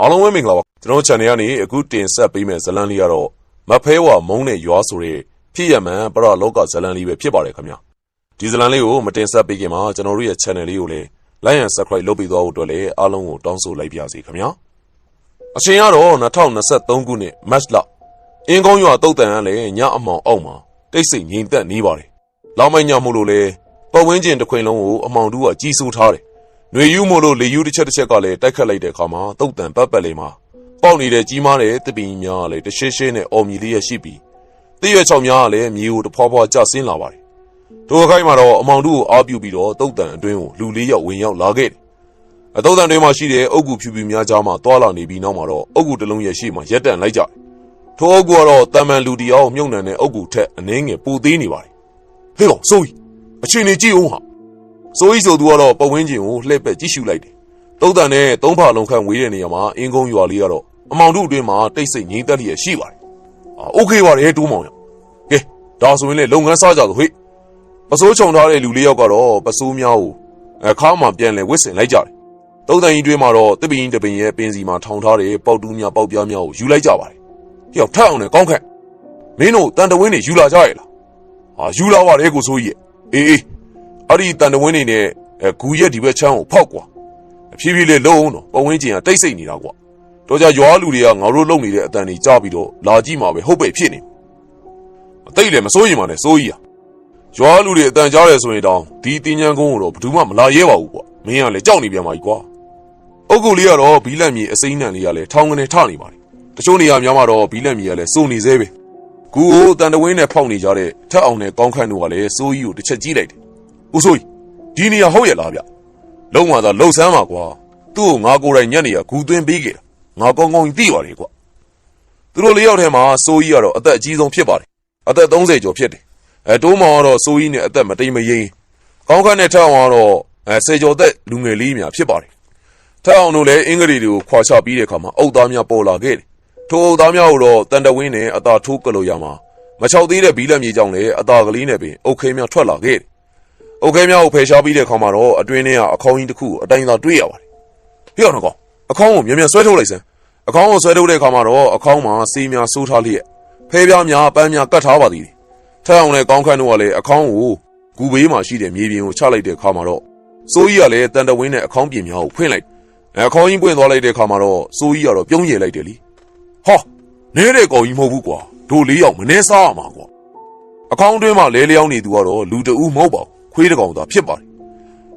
အားလုံးပဲမင်္ဂလာပါကျွန်တော် channel ကနေအခုတင်ဆက်ပေးမယ့်ဇလံလေးကတော့မဖဲဝါမုံနဲ့ရွာဆိုတဲ့ဖြစ်ရမှန်ပရလောကဇလံလေးပဲဖြစ်ပါတယ်ခင်ဗျာဒီဇလံလေးကိုမတင်ဆက်ပေးခင်မှာကျွန်တော်တို့ရဲ့ channel လေးကိုလည်း like and subscribe လုပ်ပေးသွားဖို့အတွက်လည်းအားလုံးကိုတောင်းဆိုလိုက်ပါရစေခင်ဗျာအချိန်ကတော့2023ခုနှစ်မတ်လအင်းကုန်းရွာတုတ်တန်ကလည်းညအမှောင်အောက်မှာတိတ်ဆိတ်ငြိမ်သက်နေပါတယ်လောင်မိုင်းညမို့လို့လေပတ်ဝန်းကျင်တစ်ခွင်လုံးကိုအမှောင်တူးကကြီးစိုးထားတယ်ຫນွေယူမို့လို့လေယူတစ်ချက်ကလည်းတိုက်ခတ်လိုက်တဲ့အခါမှာတုတ်တန်ပတ်ပတ်လေးမှာပေါက်နေတဲ့ကြီးမားတဲ့တပင်များကလည်းတရှင်းရှင်းနဲ့အော်မြည်လေးရရှိပြီးတရွက်ချောင်များကလည်းမြေကိုတဖွာဖွာကျဆင်းလာပါတယ်ထိုအခိုက်မှာတော့အမောင်တူကိုအားပြုပြီးတော့တုတ်တန်အတွင်းကိုလူလေးယောက်ဝင်ရောက်လာခဲ့တယ်အတုတ်တန်တွင်မှာရှိတဲ့အုတ်ဂူဖြူဖြူများကြားမှာတွာလာနေပြီးနောက်မှာတော့အုတ်ဂူတစ်လုံးရဲ့ရှေ့မှာရက်တန့်လိုက်ကြတယ်ထိုအုတ်ဂူကတော့တမန်လူတယောက်မြုပ်နှံတဲ့အုတ်ဂူထက်အနှင်းငယ်ပိုသေးနေပါတယ်ဟေးကောင်စိုးကြီးအချိန်နေကြည့်အောင်ဟာစိုးကြီးဆိုသူကတော့ပဝင်းကျင်ကိုလှည့်ပက်ကြည့်ရှုလိုက်တယ်တုတ်တန်နဲ့သုံးဖာလုံးခန့်ဝေးတဲ့နေရာမှာအင်းကုန်းရွာလေးကတော့အမောင်တို့အတွင်းမှာတိတ်ဆိတ်ငြိမ်သက်လျက်ရှိပါတယ်โอเคပါတယ်တိုးမောင်ရကဲဒါဆိုရင်လေလုပ်ငန်းစားကြဆိုဟေ့ပစိုးချုံထားတဲ့လူလေးယောက်ကတော့ပစိုးများကိုအခါမှပြန်လဲဝစ်စင်လိုက်ကြတယ်တုတ်တန်ကြီးတွင်းမှာတော့တပင်းတပင်ရဲ့ပင်စီမှာထောင်ထားတဲ့ပေါက်တူးများပေါက်ပြားများကိုယူလိုက်ကြပါတယ်ဟေ့ထပ်အောင်နဲ့ကောင်းခန့်မင်းတို့တန်တဝင်းတွေယူလာကြရဲ့လားဟာယူလာပါတယ်ကိုစိုးကြီးအေးအဲ့ဒီတန်တဝင်းတွေနဲ့ဂူရက်ဒီဘက်ချမ်းကိုဖောက်ကွာအဖြည်းဖြည်းလေးလုံးတော့ပဝင်းကျင်ကတိတ်ဆိတ်နေတာကွာတော့ကြရွာလူတွေကငါတို့လုံနေတဲ့အတန်တွေကြားပြီးတော့လာကြည့်မှာပဲဟုတ်ပဲဖြစ်နေအသိလည်းမစိုးရင်ပါနဲ့စိုးကြီးရွာလူတွေအတန်ကြားတယ်ဆိုရင်တောင်ဒီတင်းချမ်းကုန်းကိုတော့ဘယ်သူမှမလာရဲပါဘူးကွာမင်းကလည်းကြောက်နေပြန်ပါကြီးကွာအုတ်ကုလေးကတော့ဘီလက်မြေအစိမ့်နှံလေးကလည်းထောင်းကနေထနေပါတယ်တချို့နေရာများမှာတော့ဘီလက်မြေကလည်းစိုးနေသေးပဲကူကိုတန်တဝင်းနဲ့ဖောက်နေကြတဲ့ထက်အောင်နဲ့ကောင်းခန့်တို့ကလည်းစိုးကြီးကိုတစ်ချက်ကြည့်လိုက်တယ်ဦးစိုးကြီးဒီနေရာဟုတ်ရဲ့လားဗျလုံးဝသာလှုပ်ဆန်းပါကွာသူ့ကိုငါကိုယ်တိုင်ညက်နေရဂူသွင်းပေးခဲ့တာငါကောင်းကောင်းသိပါတယ်ကွာသူတို့လေးယောက်ထဲမှာစိုးကြီးကတော့အသက်အကြီးဆုံးဖြစ်ပါတယ်အသက်30ကျော်ဖြစ်တယ်တိုးမောင်ကတော့စိုးကြီးနဲ့အသက်မတိမ်မယိမ်းကောင်းခန့်နဲ့ထက်အောင်ကတော့10ကျော်သက်လူငယ်လေးများဖြစ်ပါတယ်ထက်အောင်တို့လည်းအင်္ဂလိပ်တွေကိုခွာချပြီးတဲ့အခါမှာအုတ်သားများပေါ်လာခဲ့တယ်ထိုအုတ်သားများကိုတော့တန်တဝင်းနဲ့အသာထိုးကလို့ရမှာမချောက်သေးတဲ့ဘီလက်မြေကြောင့်လည်းအသာကလေးနဲ့ပင်အုတ်ခဲများထွက်လာခဲ့တယ်အုတ်ခဲများကိုဖယ်ရှားပြီးတဲ့အခါမှာတော့အတွင်းထဲကအခေါင်းကြီးတစ်ခုအတိုင်းသာတွေ့ရပါတယ်ဟေ့အောင်ကောင်အခေါင်းကိုမြန်မြန်ဆွဲထုတ်လိုက်စမ်းအခေါင်းကိုဆွဲထုတ်တဲ့အခါမှာတော့အခေါင်းမှာဆေးများဆိုးထားလျက်ဖဲပြားများပန်းများကတ်ထားပါသေးတယ်ထက်အောင်နဲ့ကောင်းခန့်တို့ကလည်းအခေါင်းကိုဂူဘေးမှာရှိတဲ့မြေပြင်ကိုချလိုက်တဲ့အခါမှာတော့စိုးကြီးကလည်းတန်တဝင်းနဲ့အခေါင်းပြင်များကိုဖွင့်လိုက်အခေါင်းကြီးပွင့်သွားလိုက်တဲ့အခါမှာတော့စိုးကြီးကတော့ပြုံးရည်လိုက်တယ်လीဟာနဲတဲ့ကောင်ကြီးမဟုတ်ဘူးကွာတို့လေးယောက်မနှဲစားရမှာကွာအခေါင်းတွင်းမှာလဲလျောင်းနေသူကတော့လူတဦးမဟုတ်ပါဘူးခွေးတကောင်သာဖြစ်ပါတယ်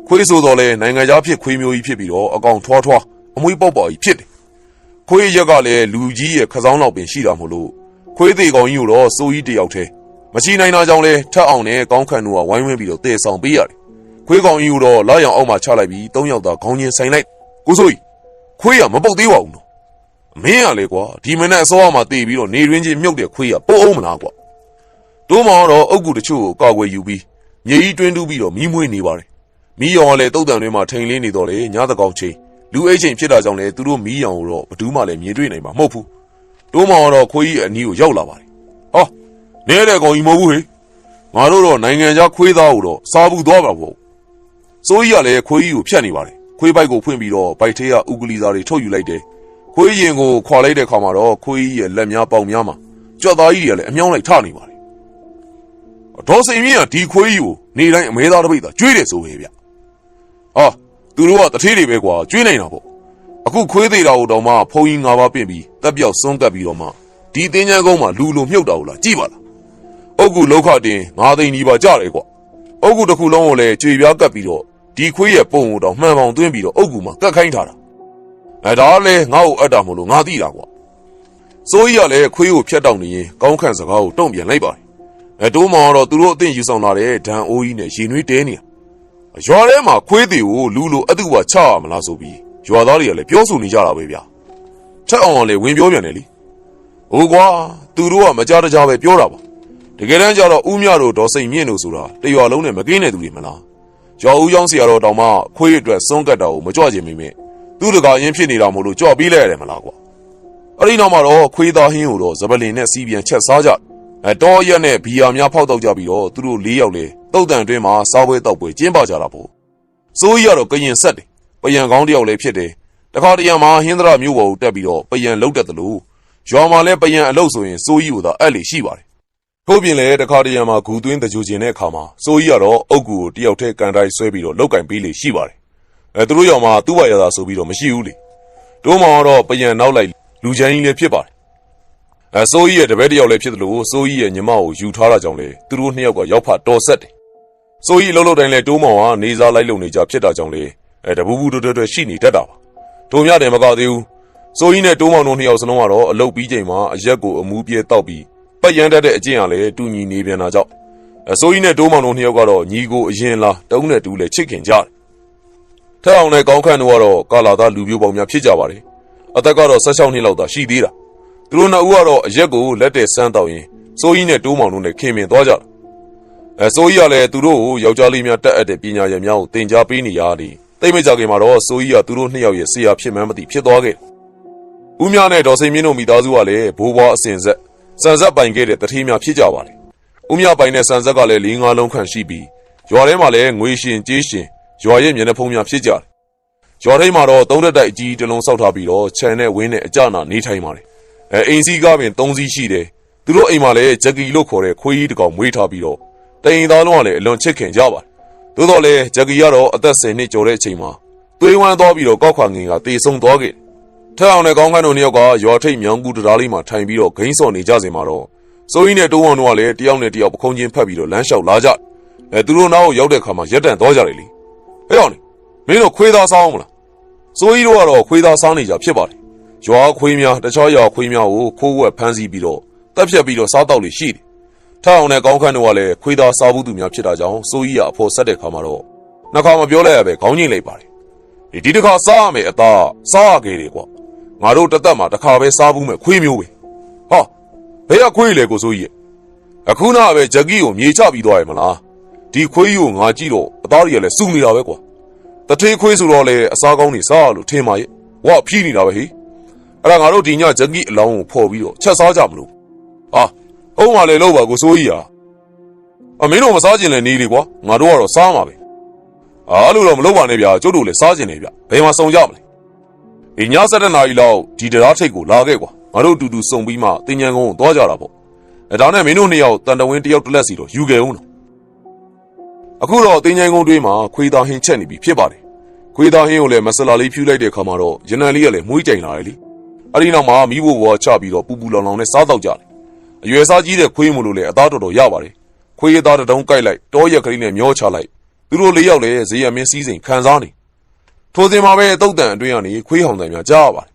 ခွေးဆိုတော့လေနိုင်ငံသားဖြစ်ခွေးမျိုးကြီးဖြစ်ပြီးတော့အကောင်ထွားထွားအမွှေးပေါက်ပေါက်ကြီးဖြစ်တယ်ခွေးရက်ကလည်းလူကြီးရဲ့ခစောင်းလောက်ပင်ရှိတာမို့လို့ခွေးသေးကောင်ကြီးကိုတော့စိုးကြီးတယောက်တည်းမရှိနိုင်တာကြောင့်လဲထက်အောင်နဲ့ကောင်းခန့်တို့ကဝိုင်းဝန်းပြီးတော့တည်ဆောင်ပေးရတယ်ခွေးကောင်ကြီးကိုတော့လာရောင်အောက်မှာချလိုက်ပြီး၃ယောက်သာခေါင်းချင်းဆိုင်လိုက်ကိုစိုးကြီးခွေးကမပုတ်သေးပါဘူးနော်မင်းကလေကွာဒီမနဲ့အစောအမှာတည်ပြီးတော့နေရင်းချင်းမြုပ်တဲ့ခွေးကပုတ်အောင်မလားကွာတိုးမောင်ကတော့အုတ်ကူတချို့ကိုကာကွယ်ယူပြီးမြေကြီးတွင်းတူးပြီးတော့မီးမွေးနေပါတယ်မီးရောင်ကလည်းတုတ်တန်တွင်းမှာထိန်လင်းနေတော့လေညသကောင်ချင်းလူအိတ်ချိန်ဖြစ်တာကြောင့်လေသူတို့မီးရောင်ကိုတော့ဘသူမှလည်းမြင်တွေ့နိုင်မှာမဟုတ်ဘူးတိုးမောင်ကတော့ခွေးကြီးအနီးကိုရောက်လာပါတယ်ဟာနဲတဲ့ကောင်ကြီးမဟုတ်ဘူးဟေ့ငါတို့တော့နိုင်ငံခြားခွေးသားကိုတော့စားဘူးသွားပါဘူးစိုးကြီးကလည်းခွေးကြီးကိုဖြတ်နေပါတယ်ခွေးပိုက်ကိုဖွင့်ပြီးတော့ဗိုက်ထဲကဥကလီစာတွေထုတ်ယူလိုက်တယ်ခွေးရင်ကိုခွာလိုက်တဲ့ခါမှာတော့ခွေးကြီးရဲ့လက်များပေါင်များမှာကြွက်သားကြီးတွေကလည်းအမြောင်းလိုက်ထနေပါတယ်ဒေါ်စိန်မြင့်ကဒီခွေးကြီးကိုနေတိုင်းအမဲသားတစ်ပိတ်သာကျွေးတယ်ဆိုပဲဗျဟာသူတို့ကတထေးတွေပဲကွာကျွေးနေတာပေါ့အခုခွေးသေးတာကိုတော့မှဖုံးကြီး၅ပါးပင့်ပြီးတက်ပြောက်စွန်းကပ်ပြီးတော့မှဒီတင်းချမ်းကုန်းမှာလူလိုမြုပ်တာကိုလားကြည့်ပါလားအုတ်ကူလောက်ခတင်9သိန်းကြီးပါကြတယ်ကွာအုတ်ကူတစ်ခုလုံးကိုလည်းကြွေပြားကပ်ပြီးတော့ဒီခွေးရဲ့ပုံကိုတော့မှန်ပေါင်သွင်းပြီးတော့အုတ်ကူမှာကတ်ခိုင်းထားတာဒါလည်းငါ့ကိုအပ်တာမို့လို့ငါသိတာကွာစိုးကြီးကလည်းခွေးကိုဖျက်တောက်နေရင်ကောင်းခန့်စကားကိုတုံ့ပြန်လိုက်ပါတယ်တိုးမောင်ကတော့သူတို့အသင့်ယူဆောင်လာတဲ့ဒန်အိုးကြီးနဲ့ရေနွေးတဲနေတာရွာထဲမှာခွေးသေးကိုလူလိုအတုပါချရမလားဆိုပြီးရွာသားတွေကလည်းပြောဆိုနေကြတာပဲဗျာထက်အောင်ကလည်းဝင်ပြောပြန်တယ်လीဟိုကွာသူတို့ကမကြတကြပဲပြောတာပါတကယ်တမ်းကျတော့ဦးမြတို့ဒေါ်စိန်မြင့်တို့ဆိုတာတရွာလုံးနဲ့မကင်းတဲ့သူတွေမလားရွာဦးရောင်းစီရတော့တောင်မှခွေးအတွက်စွန့်ကတ်တာကိုမကြွချင်မိမဲ့သူ့တကာရင်းဖြစ်နေတာမို့လို့ကြွပြီးလိုက်ရတယ်မလားကွာအဲ့ဒီနောက်မှာတော့ခွေးသားဟင်းကိုတော့ဇပလင်နဲ့စီးပြန်ချက်စားကြတောရက်နဲ့ဘီယာများဖောက်တော့ကြပြီးတော့သူတို့၄ယောက်လဲတုတ်တန်တွင်းမှာစားပွဲတောက်ပွဲကျင်းပကြတာပေါ့စိုးကြီးကတော့ကရင်ဆက်တယ်ပယံကောင်းတယောက်လည်းဖြစ်တယ် တခါတရံမှာဟင်းသရမျိုးပေါ်ကိုတက်ပြီးတော့ပယံလုတ်တက်တယ်လို့ရွာမှာလည်းပယံအလုတ်ဆိုရင်စိုးကြီးကိုသာအဲ့လေရှိပါတယ်ထို့ပြင်လည်းတခါတရံမှာဂူသွင်းတကြိုကျင်တဲ့အခါမှာစိုးကြီးကတော့အုတ်ကူကိုတယောက်တည်းကန်တိုင်းဆွဲပြီးတော့လောက်ကင်ပေးလေရှိပါတယ်သူတို့ရောင်မှာသူ့ဘာရသာဆိုပြီးတော့မရှိဘူးလေတို့မှတော့ပယံနောက်လိုက်လူချမ်းကြီးလည်းဖြစ်ပါတယ်စိုးကြီးရဲ့တပည့်တယောက်လည်းဖြစ်တယ်လို့စိုးကြီးရဲ့ညီမကိုယူထားတာကြောင့်လေသူတို့နှစ်ယောက်ကရောက်ဖတော်ဆက်တယ်စိုးကြီးလှုပ်လှုပ်တိုင်းလဲတိုးမောင်ကနေစားလိုက်လုံနေကြဖြစ်တာကြောင့်လေတပူပူတွဲရှိနေတတ်တာပါတို့မြတယ်မကသေးဘူးစိုးကြီးနဲ့တိုးမောင်တို့နှစ်ယောက်စလုံးကတော့အလုတ်ပြီးချိန်မှာအရက်ကိုအမူးပြဲတောက်ပြီးပတ်ရန်တတ်တဲ့အကျင့်ကလည်းတူညီနေပြန်တာကြောင့်စိုးကြီးနဲ့တိုးမောင်တို့နှစ်ယောက်ကတော့ညီကိုအရင်လားတုံးနဲ့တူးလဲချစ်ခင်ကြတယ်ထက်အောင်နဲ့ကောင်းခန့်တို့ကတော့ကာလာသားလူပြိုပေါင်းများဖြစ်ကြပါတယ်အသက်ကတော့16နှစ်လောက်သာရှိသေးတာသူတို့နှစ်ဦးကတော့အရက်ကိုလက်တဲ့စမ်းတောက်ရင်စိုးကြီးနဲ့တိုးမောင်တို့နဲ့ခင်မင်သွားကြတာစိုးကြီးကလည်းသူတို့ကိုယောက်ျားလေးများတက်အပ်တဲ့ပညာရည်များကိုသင်ကြားပေးနေရတယ်တိတ်မကြခင်မှာတော့စိုးကြီးကသူတို့နှစ်ယောက်ရဲ့ဆရာဖြစ်မှန်းမသိဖြစ်သွားခဲ့ဦးမြနဲ့ဒေါ်စိန်မြင့်တို့မိသားစုကလည်းဘိုးဘွားအစဉ်ဆက်စံဆက်ပိုင်ခဲ့တဲ့တတိများဖြစ်ကြပါတယ်ဦးမြပိုင်တဲ့စံဆက်ကလည်း၄-၅လုံးခန့်ရှိပြီးရွာထဲမှာလည်းငွေရှင်ကြေးရှင်ရွာရဲ့မျက်နှာဖုံးများဖြစ်ကြတယ်ရွာထိပ်မှာတော့သုံးတက်တိုက်အကြီးတလုံးစောက်ထားပြီးတော့ခြံနဲ့ဝင်းနဲ့အကြနာနေထိုင်ပါတယ်အိမ်စီးကားပင်3စီးရှိတယ်သူတို့အိမ်မှာလည်းဂျက်ကီလို့ခေါ်တဲ့ခွေးကြီးတစ်ကောင်မွေးထားပြီးတော့တိမ်သားလုံးကလည်းအလွန်ချစ်ခင်ကြပါတယ်သို့တော်လည်းဂျက်ကီကတော့အသက်10နှစ်ကျော်တဲ့အချိန်မှာသွေးဝမ်းသွားပြီးတော့ကောက်ခွာငင်ကတေဆုံးသွားခဲ့ထက်အောင်နဲ့ကောင်းခန့်တို့နှစ်ယောက်ကရွာထိပ်မြောင်းကူတရားလေးမှာထိုင်ပြီးတော့ဂိမ်းစော်နေကြစဉ်မှာတော့စိုးကြီးနဲ့တိုးအောင်တို့ကလည်းတယောက်နဲ့တယောက်ပခုံးချင်းဖက်ပြီးတော့လမ်းလျှောက်လာကြသူတို့နောက်ရောက်တဲ့အခါမှာရက်တန်သွားကြတယ်လေဟဲ့အောင်မင်းတို့ခွေးသားစားအောင်မလားစိုးကြီးတို့ကတော့ခွေးသားစားနေကြဖြစ်ပါတယ်ရွာခွေးများတခြားရွာခွေးများကိုခိုးဝက်ဖမ်းဆီးပြီးတော့တပ်ဖြတ်ပြီးတော့စားတောက်လေရှိတယ်ထက်အောင်နဲ့ကောင်းခန့်တို့ကလည်းခွေးသားစားဘူးသူများဖြစ်တာကြောင့်စိုးကြီးကအဖို့ဆက်တဲ့ခါမှာတော့နှခါမပြောလိုက်ရပဲခေါင်းငိမ့်လိုက်ပါတယ်ဒီတစ်ခါစားရမယ်အသားစားရခဲ့တယ်ကွာငါတို့တသက်မှာတစ်ခါပဲစားဘူးမဲ့ခွေးမျိုးပဲဟာဘယ်ကခွေးလဲကိုစိုးကြီးအခုနကပဲဂျက်ကီကိုမြေချပြီးသွားရမလားဒီခွေးကြီးကိုငါကြည့်တော့အသားတွေကလည်းစူနေတာပဲကွာတထေးခွေးဆိုတော့လေအစားကောင်းနေစားလို့ထင်ပါရဲ့ဝါဖြီးနေတာပဲဟိအဲ့ဒါငါတို့ဒီညဂျက်ကီအလောင်းကိုဖော်ပြီးတော့ချက်စားကြမလို့ဟာဟုတ်ပါလေလို့ပါကိုစိုးကြီးအမင်းတို့မစားကျင်လဲနေလေကွာငါတို့ကတော့စားမှာပဲအားလို့တော့မလုပ်ပါနဲ့ဗျာကျုပ်တို့လည်းစားကျင်နေဗျဘယ်မှာစုံကြမလဲဒီည7 နာရီလောက်ဒီတရားထိတ်ကိုလာခဲ့ကွာငါတို့တူတူစုံပြီးမှတင်ញံကုန်းကိုသွားကြတာပေါ့ဒါနဲ့မင်းတို့နှစ်ယောက်တန်တဝင်းတယောက်တစ်လက်စီတော့ယူခဲ့အောင်အခုတော့တင်ញံကုန်းတွေးမှာခွေးသားဟင်းချက်နေပြီဖြစ်ပါတယ်ခွေးသားဟင်းကိုလည်းမဆလာလေးဖြူလိုက်တဲ့အခါမှာတော့ရနံလေးကလည်းမွှေးကြိမ်လာတယ်လေအဲ့ဒီနောက်မှာမိဖို့ဘွားချပြီးတော့ပူပူလောင်လောင်နဲ့စားတော့ကြတယ်အရွယ်စားကြီးတဲ့ခွေးမလို့လေအသားတော်တော်ရပါတယ်ခွေးသားတုံးကိုက်လိုက်တောရက်ကလေးနဲ့မျောချလိုက်သူတို့၄ယောက်လည်းဇေယျမင်းစည်းစိမ်ခံစားနေထိုစဉ်မှာပဲတုတ်တန်အတွင်းကနေခွေးဟောင်တန်များကြားရပါတယ်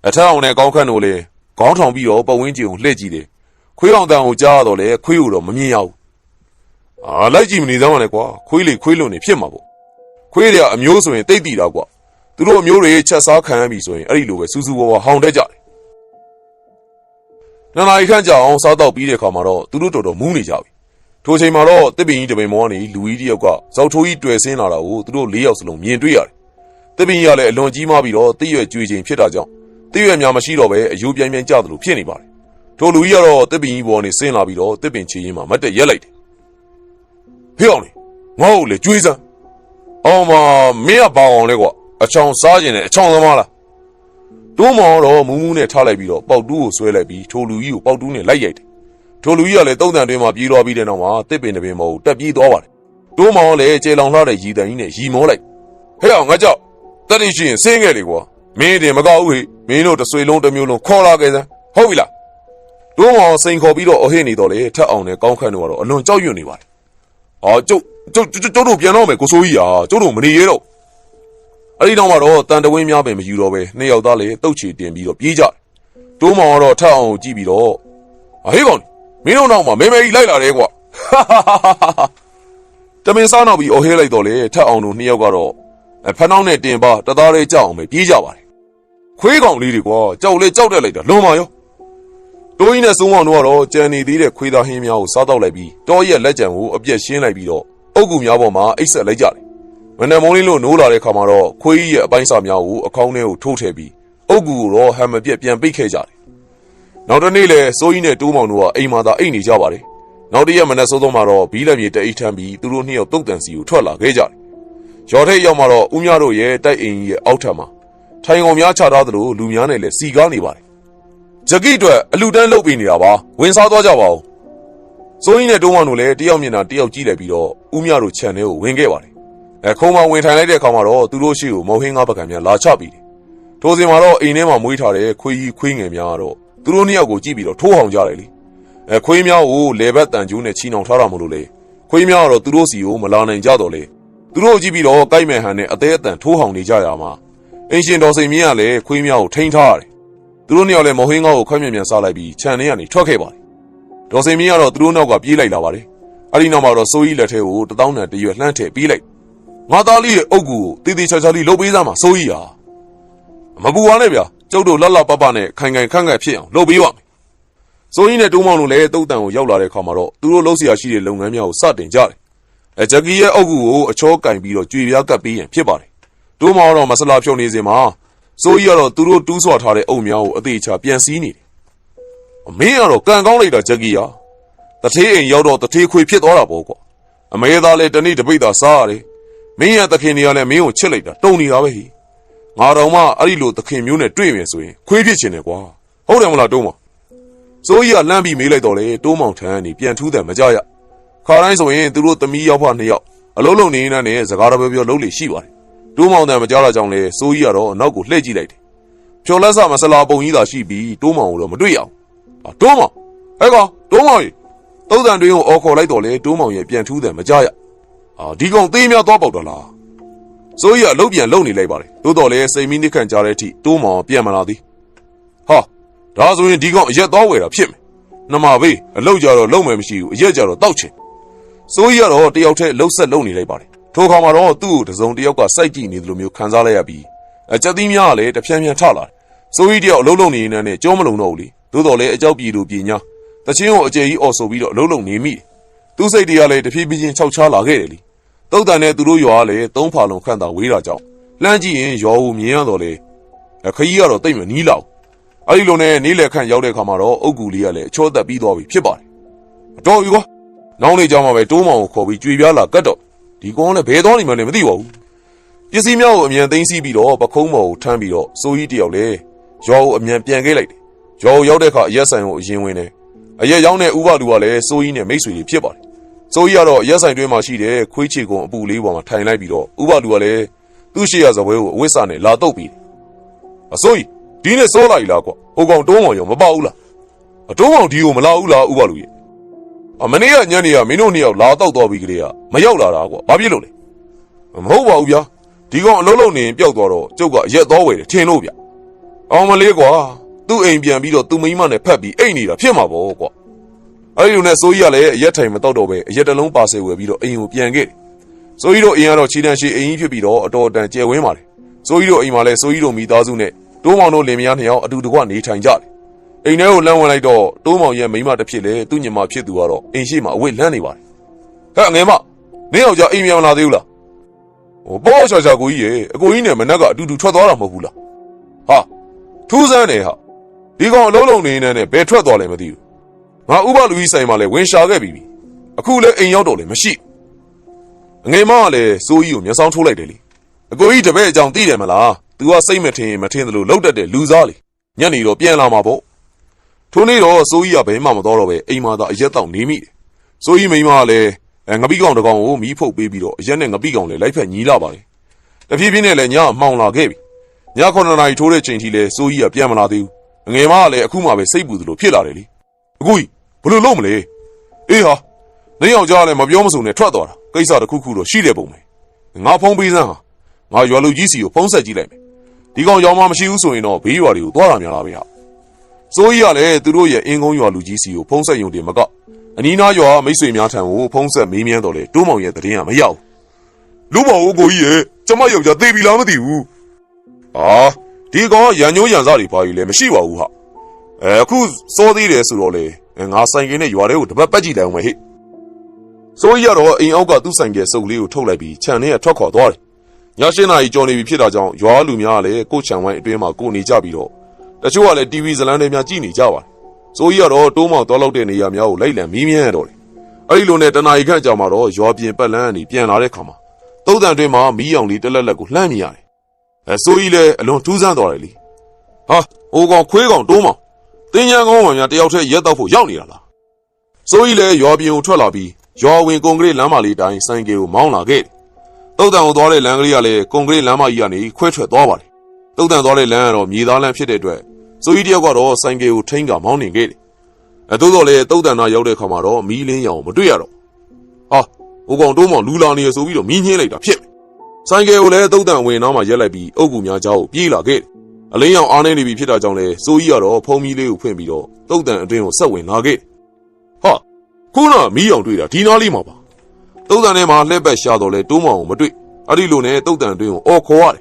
အထက်အောင်နဲ့ကောင်းခန့်တို့လည်းခေါင်းထောင်ပြီးတော့ပဝင်းကျင်ကိုလှည့်ကြည့်တယ်ခွေးဟောင်တန်ကိုကြားရတော့လေခွေးကိုတော့မမြင်ရဘူးလိုက်ကြည့်မနေသမ်းပါနဲ့ကွာခွေးလေခွေးလွန်နေဖြစ်မှာပေါ့ခွေးတွေကအမျိုးဆိုရင်တိတ်တီတာကွာသူတို့အမျိုးတွေချက်စားခံရပြီဆိုရင်အဲ့ဒီလိုပဲစူးစူးဝါးဝါဟောင်တတ်ကြတယ်နှစ်နာရီခန့်ကြာအောင်စားတော့ပြီးတဲ့အခါမှာတော့သူတို့တော်တော်မူးနေကြပြီထိုချိန်မှာတော့တစ်ပင်ကြီးတပင်မောကနေလူကြီးတယောက်ကဇောက်ထိုးကြီးတွေ့ဆင်းလာတာကိုသူတို့၄ယောက်စလုံးမြင်တွေ့ရတယ်တစ်ပင်ကြီးကလည်းအလွန်ကြီးမားပြီးတော့တိရွက်ကြွေချိန်ဖြစ်တာကြောင့်တိရွက်များမရှိတော့ပဲအယိုးပြိုင်ပြိုင်ကျသလိုဖြစ်နေပါတယ်ထိုလူကြီးကတော့တစ်ပင်ကြီးပေါ်နေဆင်းလာပြီးတော့တစ်ပင်ချီရင်မှာမတ်တက်ရက်လိုက်တယ်ဖေအောင်လေငါ့ကိုလေကြွေးစမ်းအောင်မမင်းကဘာအောင်လဲကွာအချောင်စားခြင်းနဲ့အချောင်သမားလားတိုးမောင်တော့မူးမူးနဲ့ထားလိုက်ပြီးတော့ပေါက်တူးကိုဆွဲလိုက်ပြီးထိုလူကြီးကိုပေါက်တူးနဲ့လိုက်ရိုက်တယ်ထိုလူကြီးကလည်းတုံးတန်တွင်းမှာပြေးသွားပြီးတဲ့နောက်မှာတစ်ပင်တစ်ပင်မဟုတ်တက်ပြေးသွားပါတယ်တိုးမောင်လည်းကျေလောင်လှတဲ့ရီတန်ကြီးနဲ့ရီမောလိုက်ဟဲ့အောင်ငါကြောက်တက်တိရှိရင်ဆင်းခဲ့လေကွာမင်းတင်မကောက်ဘူးဟေ့မင်းတို့တဆွေလုံးတစ်မျိုးလုံးခေါ်လာခဲ့စမ်းဟုတ်ပြီလားတိုးမောင်စိန်ခေါ်ပြီးတော့အဟိနေတော့လေထက်အောင်နဲ့ကောင်းခန့်တို့ကတော့အလွန်ကြောက်ရွံ့နေပါတယ်ကျုပ်တို့ပြန်တော့မယ်ကိုစိုးကြီးကျုပ်တို့မနေရတော့အဲ့ဒီနောက်မှာတော့တန်တဝင်းများပဲမယူတော့ပဲနှစ်ယောက်သားလေတုတ်ချီတင်ပြီးတော့ပြေးကြတယ်တိုးမောင်ကတော့ထက်အောင်ကိုကြည့်ပြီးတော့ဟေးကောင်မင်းတို့နောက်မှာမဲမဲကြီးလိုက်လာတယ်ကွာတမင်စားနောက်ပြီးအော်ဟဲလိုက်တော့လေထက်အောင်တို့နှစ်ယောက်ကတော့ဖနှောင်းနဲ့တင်ပါတသားလေးကြောက်အောင်ပဲပြေးကြပါတယ်ခွေးကောင်လေးတွေကွာကြောက်လေကြောက်တက်လိုက်တာလွန်ပါရောတိုးကြီးနဲ့စိုးမောင်တို့ကတော့ကြံနေသေးတဲ့ခွေးသားဟင်းများကိုစားတော့လိုက်ပြီးတောရက်လက်ကြံကိုအပြက်ရှင်းလိုက်ပြီးတော့အုတ်ကူများပေါ်မှာအိတ်ဆက်လိုက်ကြတယ်မနက်မိုးလေးလို့နိုးလာတဲ့ခါမှာတော့ခွေးကြီးရဲ့အပိုင်းစာများကိုအခေါင်းထဲကိုထိုးထည့်ပြီးအုတ်ကူကိုတော့ဟမ်မပြက်ပြန်ပိတ်ခဲ့ကြတယ်နောက်တနေ့လေစိုးကြီးနဲ့တိုးမောင်တို့ကအိမ်မှာသာအိတ်နေကြပါတယ်နောက်တရက်မနက်စောစောမှာတော့ဘီးလက်မြေတအိတ်ထမ်းပြီးသူတို့နှစ်ယောက်တုတ်တန်စီကိုထွက်လာခဲ့ကြတယ်ရော်ထိတ်ရောက်မှာတော့ဦးမြတို့ရဲ့တိုက်အိမ်ကြီးရဲ့အောက်ထပ်မှာ ထိုင်ကုန်များချထားသလိုလူများနဲ့လည်းစီကားနေပါတယ်ဂျက်ကီအတွက်အလူတန်းလုပ်ပေးနေတာပါဝင်စားသွားကြပါဦးစိုးကြီးနဲ့တိုးမောင်တို့လည်းတယောက်မျက်နှာတယောက်ကြည့်လိုက်ပြီးတော့ဦးမြတို့ခြံထဲကိုဝင်ခဲ့ပါတယ်ခုံမဝင်ထိုင်လိုက်တဲ့အခါမှာတော့သူတို့ရှိကိုမုံဟင်းငါးပကံများလာချပြီးတယ်ထိုစဉ်မှာတော့အိမ်ထဲမှာမွေးထားတဲ့ခွေးကြီးခွေးငယ်များကတော့သူတို့နှစ်ယောက်ကိုကြည့်ပြီးတော့ထိုးအောင်ကြတယ်လေခွေးများကိုလေဘက်တန်ကျိုးနဲ့ချီနှောင်ထားတာမလို့လေခွေးများကတော့သူတို့စီကိုမလာနိုင်ကြတော့လေသူတို့ကြည့်ပြီးတော့ကိုက်မဲ့ဟန်နဲ့အသေးအတန်ထိုးအောင်နေကြရမှာအင်ရှင်တော်စိန်မြင့်ကလည်းခွေးများကိုထိန်းထားရတယ်သူတို့နှစ်ယောက်လည်းမုံဟင်းငါးကိုခွဲ့မြန်စားလိုက်ပြီးခြံထဲကနေထွက်ခဲ့ပါတယ်ဒေါ်စိန်မြင့်ကတော့သူတို့နောက်ကပြေးလိုက်လာပါတယ်အဲ့ဒီနောက်မှာတော့စိုးကြီးလက်ထဲကိုတပေါင်းတန်တရွက်လှမ်းထည့်ပြီးလိုက်ငါသားလေးရဲ့အုပ်ကူကိုတေးသေးချာချာလေးလှုပ်ပေးစမ်းပါစိုးကြီးဟာမပူပါနဲ့ဗျာကျုပ်တို့လှလှပပနဲ့ခိုင်ခိုင်ခန့်ခန့်ဖြစ်အောင်လှုပ်ပေးပါမယ်စိုးကြီးနဲ့တိုးမောင်တို့လည်းတုတ်တန်ကိုရောက်လာတဲ့အခါမှာတော့သူတို့လှုပ်ရှားရှိတဲ့လုပ်ငန်းများကိုစတင်ကြတယ်ဂျက်ကီရဲ့အုပ်ကူကိုအချောကင်ပြီးတော့ကြွေပြားကပ်ပေးရင်ဖြစ်ပါတယ်တိုးမောင်တော့မဆလာဖြုံနေစဉ်မှာစိုးကြီးကတော့သူတို့တူးဆွထားတဲ့အုပ်များကိုအသေးချာပြန်စည်းနေတယ်မင်းကတော့ကံကောင်းလိုက်တာဂျက်ကီဟာတထေးအိမ်ရောက်တော့တထေးခွေဖြစ်သွားတာပေါ့ကွာအမေသားလည်းတနေ့တပိတ်သာစားရတယ်မင်းရဲ့သခင်တွေကလည်းမင်းကိုချစ်လိုက်တာတုံနေတာပဲဟိငါတော်မှအဲ့ဒီလိုသခင်မျိုးနဲ့တွေ့မယ်ဆိုရင်ခွေးဖြစ်ချင်တယ်ကွာဟုတ်တယ်မလားတိုးမောင်စိုးကြီးကလမ်းပြီးမေးလိုက်တော့လေတိုးမောင်ထန်းနေပြန်ထူးတယ်မကြရခါတိုင်းဆိုရင်သူတို့သမီးရောက်ဖနှစ်ယောက်အလုံးလုံးနေနေနဲ့စကားတော်ပြောလုံးလေရှိပါတယ်တိုးမောင်တန်မကြတာကြောင့်လေစိုးကြီးကတော့နောက်ကိုလှည့်ကြည့်လိုက်တယ်ဖြော်လက်ဆမဆလာပုံကြီးသာရှိပြီးတိုးမောင်ကိုတော့မတွေ့ရအောင်တိုးမောင်ဟဲ့ကောင်တိုးမောင်ကြီးတုံးတန်တွင်ကိုအော်ခေါ်လိုက်တော့လေတိုးမောင်ရဲ့ပြန်ထူးတယ်မကြရဒီကောင်သေးများသွားပေါက်တော့လားစိုးကြီးကအလုပ်ပြန်လုပ်နေလိုက်ပါတယ်သို့တော်လည်းစိတ်မီးနစ်ခန့်ကြတဲ့အထိတိုးမောင်ပြန်မလာသေးဟာဒါဆိုရင်ဒီကောင်အရက်သွားဝယ်တာဖြစ်မယ်နှမဘေးအလုပ်ကြတော့လုံမယ်မရှိဘူးအရက်ကြတော့တောက်ချင်စိုးကြီးကတော့တယောက်တည်းလှုပ်ဆက်လုပ်နေလိုက်ပါတယ်ထိုခါမှာတော့သူ့ကိုတစုံတယောက်ကစိုက်ကြည့်နေသလိုမျိုးခံစားလိုက်ရပြီးအချက်သီးများကလည်းတဖြန်းဖြန်းထလာတယ်စိုးကြီးတယောက်အလုပ်လုပ်နေနေနဲ့ကြောမလုံတော့ဘူးလေသို့တော်လည်းအကြောက်ပြည်သူပြည်ညာတချင်းကိုအကျေကြီးအော်ဆိုပြီးတော့အလုပ်လုပ်နေမိတယ်သူ့စိတ်တွေကလည်းတဖြည်းဖြည်းချင်းခြောက်ချားလာခဲ့တယ်လေတုတ်တန်နဲ့သူတို့ရွာလည်းသုံးဖာလုံးခန့်သာဝေးတာကြောင့်လှမ်းကြည့်ရင်ရွာကိုမြင်ရတော့လေခကြီးကတော့တိတ်မနီးလောက်အဲ့ဒီလိုနဲ့နေလေခန့်ရောက်တဲ့ခါမှာတော့အုတ်ကူလေးကလည်းအချောသက်ပြီးသွားပြီဖြစ်ပါတယ်အတော်ပြီကွာနောက်နေ့ကျမှပဲတိုးမောင်ကိုခေါ်ပြီးကြွေပြားလာကတ်တော့ဒီကောင်လည်းဘယ်သွားနေမှလည်းမသိပါဘူးပစ္စည်းများကိုအမြန်သိမ်းဆည်းပြီးတော့ပခုံးမော်ကိုထမ်းပြီးတော့စိုးကြီးတယောက်လည်းရွာကိုအမြန်ပြန်ခဲ့လိုက်တယ်ရွာကိုရောက်တဲ့အခါအရက်ဆိုင်ကိုအရင်ဝင်တယ်အရက်ရောက်တဲ့ဥပလူကလည်းစိုးကြီးနဲ့မိတ်ဆွေတွေဖြစ်ပါတယ်စိုးကြီးကတော့ရက်ဆိုင်တွင်းမှာရှိတဲ့ခွေးချေကုံအပူလေးပေါ်မှာထိုင်လိုက်ပြီးတော့ဥပလူကလည်းသူ့ရှေ့ရဇပွဲကိုအဝတ်စာနဲ့လာတော့ပြီးအစိုးကြီးဒီနေ့စိုးလိုက်လားကွာဟိုကောင်တိုးမောင်ရောမပေါဘူးလားအတိုးမောင်ဒီကိုမလာဘူးလားဥပလူရဲ့မနေ့ကညနေကမင်းတို့နှစ်ယောက်လာတော့တော်ပြီးကလေးကမရောက်လာတာကွာဘာဖြစ်လို့လဲမဟုတ်ပါဘူးဗျာဒီကောင်အလုံးလုံးနေပျောက်သွားတော့ကျုပ်ကအရက်တော်ဝယ်တယ်ထင်လို့ဗျအောင်မလေးကွာသူ့အိမ်ပြန်ပြီးတော့သူ့မိန်းမနဲ့ဖက်ပြီးအိတ်နေတာဖြစ်မှာပေါ့ကွာအဲ့ဒီလိုနဲ့စိုးကြီးကလည်းအရက်ထိုင်မတော့တော့ပဲအရက်တလုံးပါဆယ်ဝယ်ပြီးတော့အိမ်ကိုပြန်ခဲ့တယ်စိုးကြီးတို့အိမ်ကတော့ခြေတန်းရှိအိမ်ကြီးဖြစ်ပြီးတော့အတော်တန်ကျယ်ဝင်းပါတယ်စိုးကြီးတို့အိမ်မှာလည်းစိုးကြီးတို့မိသားစုနဲ့တိုးမောင်တို့လင်မယားနှစ်ယောက်အတူတကွနေထိုင်ကြတယ်အိမ်ထဲကိုလမ်းဝင်လိုက်တော့တိုးမောင်ရဲ့မိန်းမတစ်ဖြစ်လေသူ့ညီမဖြစ်သူကတော့အိမ်ရှိမှာအဝတ်လန်းနေပါတယ်ဟဲ့ငယ်မနင်းယောက်ျားအိမ်ပြန်လာသေးဘူးလားပေါ့ချာချာကိုကြီးရေအကိုကြီးနဲ့မနက်ကအတူတူထွက်သွားတာမဟုတ်ဘူးလားဟာထူးဆန်းနေဟာဒီကောင်အလုံးလုံးနေနေနဲ့ဘယ်ထွက်သွားလဲမသိဘူးငါဥပလူကြီးဆိုင်မှာလဲဝင်ရှာခဲ့ပြီအခုလဲအိမ်ရောက်တော့လဲမရှိငယ်မကလည်းစိုးကြီးကိုမျက်စောင်းထိုးလိုက်တယ်လေအကိုကြီးတပည့်အကြောင်းသိတယ်မလား तू ကစိတ်မထင်သလိုလှုပ်တတ်တဲ့လူစားလေညနေတော့ပြန်လာမှာပေါ့ထိုနေ့တော့စိုးကြီးကဘယ်မှမတော်တော့ပဲအိမ်မှာသာအရက်တောက်နေမိတယ်စိုးကြီးမိန်းမကလည်းငပိကောင်တကောင်ကိုမီးဖုတ်ပေးပြီးတော့အရက်နဲ့ငပိကောင်လည်းလိုက်ဖက်ညီးလာပါတယ်တဖြည်းဖြည်းနဲ့လည်းညမှောင်လာခဲ့ပြီည9 နာရီထိုးတဲ့ချိန်ထိလဲစိုးကြီးကပြန်မလာသေးဘူးငယ်မကလည်းအခုမှပဲစိတ်ပူသလိုဖြစ်လာတယ်လေအကိုကြီးဘယ်လိုလုပ်မလဲအေးဟာနေအောင်ကြားလည်းမပြောမစုံနဲ့ထွက်သွားတာကိစ္စတစ်ခုခုတော့ရှိတယ်ပုံပဲငါဖုံးပေးစမ်းဟာငါရွာလူကြီးစီကိုဖုံးဆက်ကြည့်လိုက်မယ်ဒီကောင်ရောင်မမရှိဘူးဆိုရင်တော့ဘေးရွာတွေကိုသွားတာများလားဗျာစိုးကြီးကလည်းသူတို့ရဲ့အင်းကုန်းရွာလူကြီးစီကိုဖုံးဆက်ယုံတယ်မကအနီးနားရွာမိတ်ဆွေများထံကိုဖုံးဆက်မေးမြန်းတော့လေတိုးမောင်ရဲ့တရင်ကမရောက်လူမောင်ကိုကြီးရဲ့ကျမယောက်ျားသေပြီလားမသိဘူးဟာဒီကောင်ရန်ညိုးရန်စားတွေပါယူလဲမရှိပါဘူးဟာအခုစောသေးတယ်ဆိုတော့လေငါဆိုင်ကင်းနဲ့ရွာတွေကိုတပတ်ပတ်ကြည့်လိုက်အောင်မယ်ဟဲ့စိုးကြီးကတော့အိမ်အောက်ကသူ့ဆိုင်ကဲစုပ်လေးကိုထုတ်လိုက်ပြီးခြံထဲကထွက်ခေါ်သွားတယ်ည7 နာရီကျော်နေပြီဖြစ်တာကြောင့်ရွာလူများကလည်းကိုခြံဝိုင်းအတွင်းမှာကိုနေကြပြီးတော့တချို့ကလည်း TV ဇလန်းတွေများကြည့်နေကြပါတယ်စိုးကြီးကတော့တိုးမောင်သွားလောက်တဲ့နေရာများကိုလိုက်လံမီးမြန်းရတော့တယ်အဲ့ဒီလိုနဲ့တနာရီခန့်ကြာမှတော့ရွာပြင်ပတ်လန်းကနေပြန်လာတဲ့ခါမှာတုတ်တန်တွင်မှာမီးရောင်လေးတက်လက်လက်ကိုလှမ်းမြင်ရတယ် ဆိုကြီးလည်းအလွန်ထူးဆန်းသွားတယ်လေဟာဟိုကောင်ခွေးကောင်တိုးမောင်တင်းချမ်းကောင်းမှများတယောက်တည်းရက်တော့ဖို့ရောက်နေတာလားဆိုကြီးလည်းရွာပြင်ကိုထွက်လာပြီးရွာဝင်ကွန်ကရစ်လမ်းမလေးတိုင်းဆိုင်ကယ်ကိုမောင်းလာခဲ့တယ်တုတ်တန်ကိုသွားတဲ့လမ်းကလေးကလည်းကွန်ကရစ်လမ်းမကြီးကနေခွဲထွက်သွားပါတယ်တုတ်တန်သွားတဲ့လမ်းကတော့မြေသားလမ်းဖြစ်တဲ့အတွက်ဆိုကြီးတယောက်ကတော့ဆိုင်ကယ်ကိုထိန်းကမောင်းနေခဲ့တယ်သို့တော်လည်းတုတ်တန်သားရောက်တဲ့ခါမှာတော့မီးလင်းရောင်မတွေ့ရတော့ဟာဟိုကောင်တိုးမောင်လူလာနေရဆိုပြီးတော့မီးညှင်းလိုက်တာဖြစ်ဆိုင်ကယ်ကိုလည်းတုတ်တန်ဝင်နားမှာရက်လိုက်ပြီးအုပ်ကူများကြားကိုပြေးလာခဲ့အလင်းရောင်အားနေနေပြီဖြစ်တာကြောင့်လည်းစိုးကြီးကတော့ဖုံးမီးလေးကိုဖွင့်ပြီးတော့တုတ်တန်အတွင်းကိုဆက်ဝင်လာခဲ့ဟာခုနမီးရောင်တွေ့တာဒီနားလေးမှာပါတုတ်တန်ထဲမှာလှည့်ပတ်ရှာတော့လဲတိုးမောင်ကိုမတွေ့အဲ့ဒီလိုနဲ့တုတ်တန်အတွင်းကိုအော်ခေါ်ရတယ်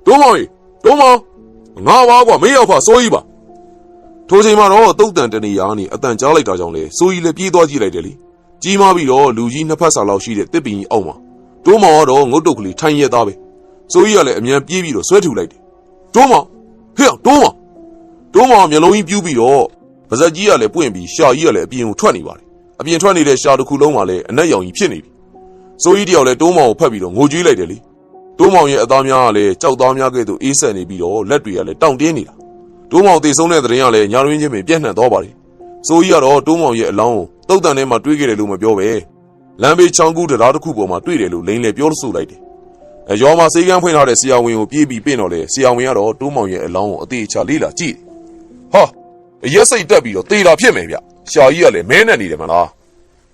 တိုးမောင်ကြီးတိုးမောင်ငါပါကွာမင်းရောက်ဖာစိုးကြီးပါထိုချိန်မှာတော့တုတ်တန်တနေရာကနေအတန်ကြားလိုက်တာကြောင့်လဲစိုးကြီးလည်းပြေးသွားကြည့်လိုက်တယ်လေကြီးမားပြီးတော့လူကြီးနှစ်ဖက်စာလောက်ရှိတဲ့တစ်ပင်ကြီးအောက်မှာတိုးမောင်ကတော့ငုတ်တုတ်ကလေးထိုင်ရက်သားပဲစိုးကြီးကလည်းအမြန်ပြေးပြီးတော့ဆွဲထူလိုက်တယ်တိုးမောင်ဟေ့တိုးမောင်မျက်လုံးကြီးပြူးပြီးတော့ပါဇက်ကြီးကလည်းပွင့်ပြီးရှာကြီးကလည်းအပြင်ကိုထွက်နေပါတယ်အပြင်ထွက်နေတဲ့ရှာတစ်ခုလုံးကလည်းအနက်ရောင်ကြီးဖြစ်နေပြီစိုးကြီးတယောက်လည်းတိုးမောင်ကိုဖက်ပြီးတော့ငိုကြွေးလိုက်တယ်လေတိုးမောင်ရဲ့အသားများကလည်းကြောက်သားများကဲ့သို့အေးဆက်နေပြီးတော့လက်တွေကလည်းတောင့်တင်းနေတာတိုးမောင်သေဆုံးတဲ့တဲ့ရင်ကလည်းညာရင်းချင်းပင်ပြန့်နှံ့သွားပါတယ်စိုးကြီးကတော့တိုးမောင်ရဲ့အလောင်းကိုတုတ်တန်ထဲမှာတွေးခဲ့တယ်လို့မပြောပဲလမ်းဘေးချောင်းကူးတရားတစ်ခုပေါ်မှာတွေ့တယ်လို့လိန်လေပြောလို့လိုက်တယ်ရွာမှာစေကန်းဖွင့်ထားတဲ့ဆရာဝန်ကိုပြေးပြီးပြင်တော့လေဆရာဝန်ကတော့တိုးမောင်ရဲ့အလောင်းကိုအသေးချလေးလာကြည့်ဟာရက်စိတ်တက်ပြီးတော့သေတာဖြစ်မယ်ဗျရှာကြီးကလည်းမဲနဲ့နေတယ်မလား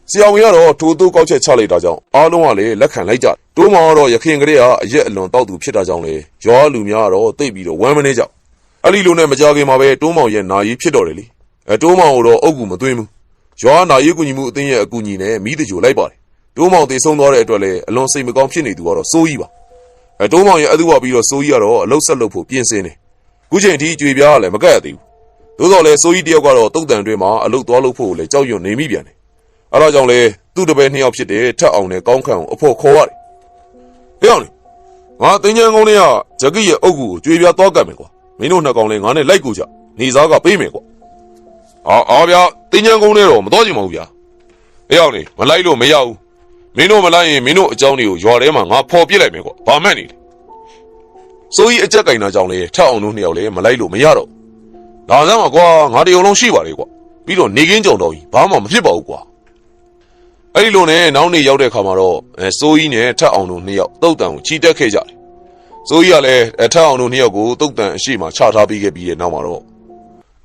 ဆရာဝန်ကတော့ထိုးတိုးကောက်ချက်ချလိုက်တာကြောင့်အားလုံးကလည်းလက်ခံလိုက်ကြတိုးမောင်ကတော့ရခင်ကလေးကအရက်အလွန်တောက်သူဖြစ်တာကြောင့်လေရွာလူများကတော့တိတ်ပြီးတော့ဝမ်းမနေကြအဲ့ဒီလိုနဲ့မကြခင်မှာပဲတိုးမောင်ရဲ့နာရီဖြစ်တော့တယ်လေတိုးမောင်ကတော့အုပ်ကူမသွင်းဘူးရွာနာရီကူညီမှုအသင်းရဲ့အကူအညီနဲ့မိတကြိုလိုက်ပါတယ်တိုးမောင်သေဆုံးသွားတဲ့အတွက်လည်းအလွန်စိတ်မကောင်းဖြစ်နေသူကတော့စိုးကြီးပါတိုးမောင်ရဲ့အသူဝပြီးတော့စိုးကြီးကတော့အလုတ်ဆက်လုပ်ဖို့ပြင်ဆင်နေခုချိန်ထိကြွေပြားကလည်းမကတ်ရသေးဘူးသို့တော်လည်းစိုးကြီးတယောက်ကတော့တုတ်တန်တွင်မှာအလုတ်သွားလုပ်ဖို့လည်းကြောက်ရွံ့နေမိပြန်တယ်အဲဒါကြောင့်လေသူ့တပည့်နှစ်ယောက်ဖြစ်တဲ့ထက်အောင်နဲ့ကောင်းခန့်ကိုအဖို့ခေါ်ရတယ်ဟေ့အောင်လေငါတင်းချမ်းကုန်းလေးကဂျက်ကီရဲ့အုပ်ကူကိုကြွေပြားသွားကတ်မယ်ကွာမင်းတို့နှစ်ကောင်လည်းငါနဲ့လိုက်ကူကြနေစားကပေးမယ်ကွာအားဗျာတင်းချမ်းကုန်းလေးတော့မတော်ချင်ပါဘူးဗျာဟေ့အောင်လေမလိုက်လို့မရဘူးမင်းတို့မလိုက်ရင်မင်းတို့အကြောင်းတွေကိုရွာထဲမှာငါဖော်ပြစ်လိုက်မယ်ကွာဘာမှတ်နေလဲစိုးကြီးအကြက်ကင်တာကြောင့်လေထက်အောင်တို့နှစ်ယောက်လည်းမလိုက်လို့မရတော့ဒါစမ်းမှာကွာငါတရုံလုံးရှိပါလေကွာပြီးတော့နေကင်းကြုံတော့ကြီးဘာမှမဖြစ်ပါဘူးကွာအဲ့ဒီလိုနဲ့နောက်နေ့ရောက်တဲ့ခါမှာတော့စိုးကြီးနဲ့ထက်အောင်တို့နှစ်ယောက်တုတ်တန်ကိုချီတက်ခဲ့ကြတယ်စိုးကြီးကလည်းထက်အောင်တို့နှစ်ယောက်ကိုတုတ်တန်အရှိမှချထားပြီးခဲ့ပြီးတဲ့နောက်မှာတော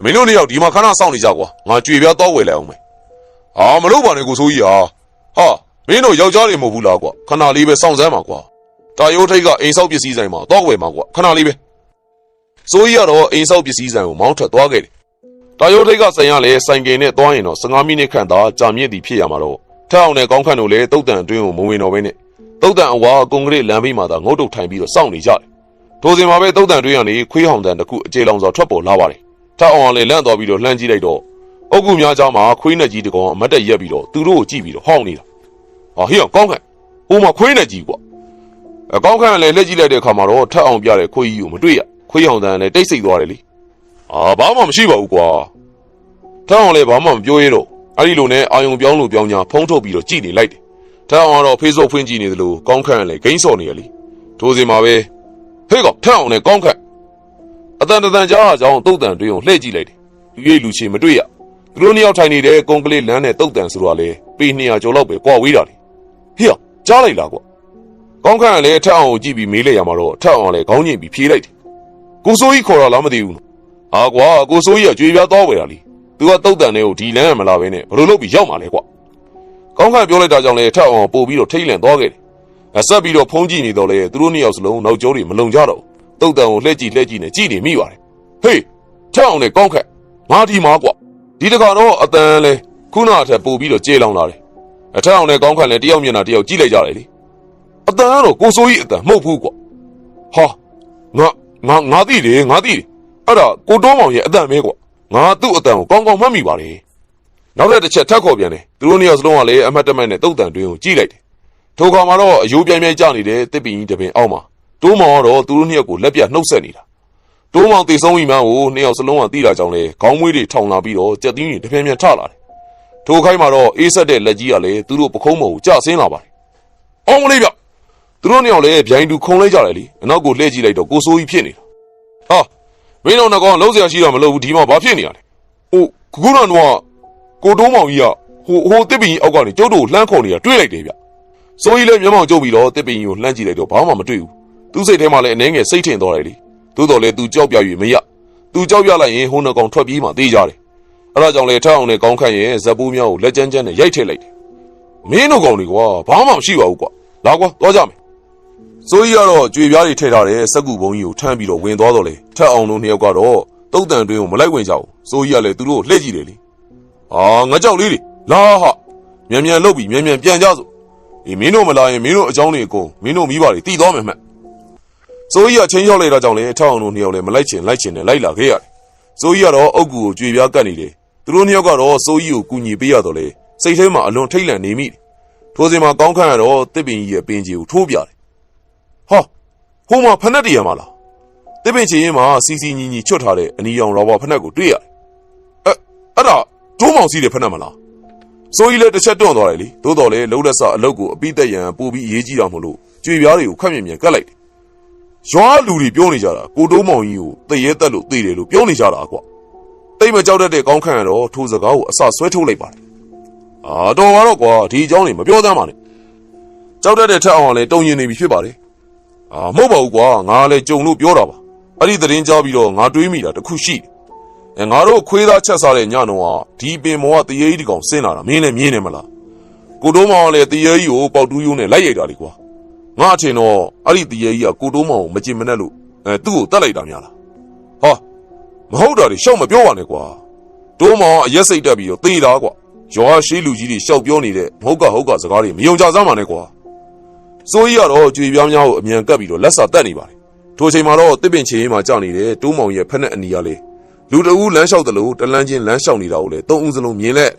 ့မင်းတို့နှစ်ယောက်ဒီမှာခဏစောင့်နေကြကွာငါကြွေပြားတော့ဝယ်လိုက်အောင်မယ်မလုပ်ပါနဲ့ကိုစိုးကြီးဟာမင်းတို့ယောက်ျားတွေမဟုတ်ဘူးလားကွာခဏလေးပဲစောင့်စမ်းပါကွာတာယိုးထိတ်ကအိမ်ဆောက်ပစ္စည်းဆိုင်မှာတော့ဝယ်မှာကွာခဏလေးပဲစိုးကြီးကတော့အိမ်ဆောက်ပစ္စည်းဆိုင်ကိုမောင်းထွက်သွားခဲ့တယ်တာယိုးထိတ်ကဆိုင်ရလဲဆိုင်ကင်နဲ့သွားရင်တော့15မိနစ်ခန့်သာကြာမြင့်သည်ဖြစ်ရမှာတော့ထက်အောင်နဲ့ကောင်းခန့်တို့လည်းတုတ်တန်အတွင်းကိုမဝင်တော့ဘဲနဲ့တုတ်တန်အဝါကွန်ကရစ်လမ်းဘေးမှာသာငုတ်တုတ်ထိုင်ပြီးတော့စောင့်နေကြတယ်ထိုစဉ်မှာပဲတုတ်တန်အတွင်းကနေခွေးဟောင်တန်တစ်ခုအကျေလောင်စွာထွက်ပေါ်လာပါတယ်ထက်အောင်ကလည်းလန့်သွားပြီးတော့လှမ်းကြည့်လိုက်တော့အုတ်ကူများကြားမှာခွေးနဲ့ကြီးတကောင်အမတ်တက်ရက်ပြီးတော့သူတို့ကိုကြည့်ပြီးတော့ဟောင်းနေတာဟေ့ကောင်းခန့်ဟိုမှာခွေးနဲ့ကြီးကွာကောင်းခန့်လည်းလက်ကြည့်လိုက်တဲ့အခါမှာတော့ထက်အောင်ပြတဲ့ခွေးကြီးကိုမတွေ့ရခွေးဟောင်တန်လည်းတိတ်ဆိတ်သွားတယ်လေဘာမှမရှိပါဘူးကွာထက်အောင်လည်းဘာမှမပြောရတော့အဲ့ဒီလိုနဲ့အာယုံပြောင်းလို့ပြောင်းညာဖုံးထုတ်ပြီးတော့ကြည့်နေလိုက်တယ်ထက်အောင်ကတော့ Facebook ဖွင့်ကြည့်နေသလိုကောင်းခန့်လည်းဂိမ်းဆော့နေရလေထိုစဉ်မှာပဲဟေ့ကောင်ထက်အောင်နဲ့ကောင်းခန့်အတန်တန်ကြားအကြောင်းတုတ်တန်တွင်းကိုလှည့်ကြည့်လိုက်တယ်လူရိပ်လူချေမတွေ့ရသူတို့နှစ်ယောက်ထိုင်နေတဲ့ကွန်ကလစ်လမ်းနဲ့တုတ်တန်ဆိုတာလေပေ200ကျော်လောက်ပဲကွာဝေးတာလေဟေ့ကြားလိုက်လားကွာကောင်းခန့်ကလည်းထက်အောင်ကိုကြည့်ပြီးမေးလိုက်ရမှာတော့ထက်အောင်ကလည်းခေါင်းညိတ်ပြီးဖြေးလိုက်တယ်ကိုစိုးကြီးခေါ်တာလားမသိဘူးကွာကိုစိုးကြီးကကြွေပြားသွားဝယ်တာလေသူကတုတ်တန်တွေကိုဒီလမ်းမလာဘဲနဲ့ဘလို့လုပ်ပြီးရောက်မှာလဲကွာကောင်းခန့်ပြောလိုက်တာကြောင့်လေထက်အောင်ပို့ပြီးတော့ထိတ်လန့်သွားခဲ့တယ်ဆက်ပြီးတော့ဖုံးကြည့်နေတော့လေသူတို့နှစ်ယောက်စလုံးနောက်ကျောတွေမလုံကြတော့တုတ်တန်ကိုလှည့်ကြည့်နဲ့ကြည့်နေမိပါတယ်ဟေးထက်အောင်နဲ့ကောင်းခန့်ငါဒီမှာကွာဒီတခါတော့အတန်လဲခုနအထက်ပို့ပြီးတော့ကျေလောင်လာတယ်ထက်အောင်နဲ့ကောင်းခန့်လည်းတယောက်မျက်နှာတယောက်ကြည့်လိုက်ကြတယ်လေအတန်ကတော့ကိုစိုးကြီးအတန်မဟုတ်ဘူးကွာငါသိတယ်အဲ့ဒါကိုတိုးမောင်ရဲ့အတန်ပဲကွာငါသူ့အတန်ကိုကောင်းကောင်းမှတ်မိပါတယ်နောက်တစ်ချက်ထပ်ခေါ်ပြန်တယ်သူတို့နှစ်ယောက်စလုံးကလည်းအမှတ်တမဲ့နဲ့တုတ်တန်တွင်းကိုကြည့်လိုက်တယ်ထိုခါမှာတော့အယိုးပြိုင်ပြိုင်ကျနေတဲ့တစ်ပင်ကြီးတစ်ပင်အောက်မှာတိုးမောင်ကတော့သူတို့နှစ်ယောက်ကိုလက်ပြနှုတ်ဆက်နေတာတိုးမောင်တေဆုံးပြီးမှကိုနှစ်ယောက်စလုံးကသိတာကြောင့်လေခေါင်းမွေးတွေထောင်လာပြီးတော့ကြက်သီးတွေတပြင်းပြင်းထလာတယ်ထိုခိုင်းမှာတော့အေးဆက်တဲ့လက်ကြီးကလည်းသူတို့ပခုံးပေါ်ကိုကျဆင်းလာပါတယ်အောင်မလေးဗျ သူတို့နှစ်ယောက်လည်းဗျိုင်းတူခုံလိုက်ကြတယ်လေအနောက်ကိုလှည့်ကြည့်လိုက်တော့ကိုစိုးကြီးဖြစ်နေတာဟာမင်းတို့နှစ်ကောင်လုံးစရာရှိတာမလုပ်ဘူးဒီမှာဘာဖြစ်နေရလဲဟိုခုနကတော့ကိုတိုးမောင်ကြီးကဟိုတစ်ပင်ကြီးအောက်ကနေကျုပ်တို့လှမ်းခေါ်နေတာတွေ့လိုက်တယ်ဗျစိုးကြီးလည်းမျက်မှောင်ကျုပ်ပြီးတော့တစ်ပင်ကြီးကိုလှမ်းကြည့်လိုက်တော့ဘာမှမတွေ့ဘူးသူ့စိတ်ထဲမှာလည်းအနေငယ်စိတ်ထင်သွားတယ်လေသို့တော်လည်းသူကြောက်ပြ၍မရသူကြောက်ပြလိုက်ရင်ဟိုနှစ်ကောင်ထွက်ပြေးမှတေးကြတယ်အဲ့ဒါကြောင့်လေထအောင်နဲ့ကောင်းခန့်ရဲ့ဇက်ပိုးများကိုလက်ကျန်းကျန်းနဲ့ရိုက်ထည့်လိုက်တယ်မင်းတို့ကောင်တွေကွာဘာမှမရှိပါဘူးကွာလာကွာသွားကြမယ်စိုးကြီးကတော့ကြွေပြားတွေထည့်ထားတဲ့စက်ကူဘုံကြီးကိုထမ်းပြီးတော့ဝင်သွားတော့လေထက်အောင်တို့နှစ်ယောက်ကတော့တုတ်တန်တွင်းကိုမလိုက်ဝင်ကြဘူးစိုးကြီးကလည်းသူတို့ကိုလှည့်ကြည့်တယ်လေငါကြောက်လေးတွေလာဟာမြန်မြန်လှုပ်ပြီးမြန်မြန်ပြန်ကြစို့မင်းတို့မလာရင်မင်းတို့အကြောင်းတွေအကုန်မင်းတို့မိဘတွေတည်သွားမယ်မှတ်စိုးကြီးကချင်းရောက်လိုက်တာကြောင့်လေထက်အောင်တို့နှစ်ယောက်လည်းမလိုက်ချင်နဲ့လိုက်လာခဲ့ရတယ်စိုးကြီးကတော့အုတ်ကူကိုကြွေပြားကတ်နေတယ်သူတို့နှစ်ယောက်ကတော့စိုးကြီးကိုကူညီပေးရတော့လေစိတ်ထဲမှာအလွန်ထိတ်လန့်နေမိတယ်ထိုစဉ်မှာကောင်းခန့်ရတော့တစ်ပင်ကြီးရဲ့ပင်ကြီးကိုထိုးပြတယ်ဟာဟိုမှာဖက်နှက်တရံမလားတစ်ပင်ချင်ရင်မှာစီစီညီညီချွတ်ထားတဲ့အနီရောင်ရောဘာဖက်နှက်ကိုတွေ့ရတယ်အဲ့ဒါဒိုးမောင်စီးတဲ့ဖက်နှက်မလားစိုးကြီးလည်းတစ်ချက်တွန့်သွားတယ်လေသို့တော်လည်းလုံးလက်စအလုတ်ကိုအပိသက်ရန်ပို့ပြီးရေးကြည့်တာမို့လို့ကြွေပြားတွေကိုခက်မြင်မြန်ကတ်လိုက်တယ်ရွာလူတွေပြောနေကြတာကိုတိုးမောင်ကြီးကိုတရေတက်လို့သိတယ်လို့ပြောနေကြတာကွာတိတ်မကြောက်တတ်တဲ့ကောင်းခန့်ရတော့ထိုးစကားကိုအစဆွဲထုတ်လိုက်ပါတယ်တော်ပါတော့ကွာဒီအကြောင်းတွေမပြောသမ်းပါနဲ့ကြောက်တတ်တဲ့ထက်အောင်လည်းတုံရင်နေပြီဖြစ်ပါတယ်မဟုတ်ပါဘူးကွာငါလည်းကြုံလို့ပြောတာပါအဲ့ဒီသတင်းကြားပြီးတော့ငါတွေးမိတာတခုရှိတယ်ငါတို့ခွေးသားချက်စားတဲ့ညတော့ဒီပင်မောကတရေကြီးတကောင်ဆင်းလာတာမင်းလည်းမြင်နေမလားကိုတိုးမောင်ကလည်းတရေကြီးကိုပေါက်တူးယိုးနဲ့လိုက်ရိုက်တာလေကွာငါအထင်တော့အဲ့ဒီတရေကြီးကကိုတိုးမောင်ကိုမကြင်မနဲ့လို့သူ့ကိုတတ်လိုက်တာများလားဟာမဟုတ်တာတွေရှောက်မပြောပါနဲ့ကွာတိုးမောင်ကအရက်စိတ်တက်ပြီးတော့သေတာကွာရွာရှိလူကြီးတွေရှောက်ပြောနေတဲ့မဟုတ်ကစကားတွေမယုံကြစမ်းပါနဲ့ကွာစိုးကြီးကတော့ကြွေပြားများကိုအမြန်ကပ်ပြီးတော့လက်စာတက်နေပါတယ်ထိုချိန်မှာတော့တစ်ပင်ချေးမှာကြောက်နေတဲ့တိုးမောင်ရဲ့ဖက်နဲ့အနီကလေးလူတအူးလမ်းလျှောက်တယ်လို့တလန်းချင်းလမ်းလျှောက်နေတာကိုလေသုံးဦးစလုံးမြင်လက်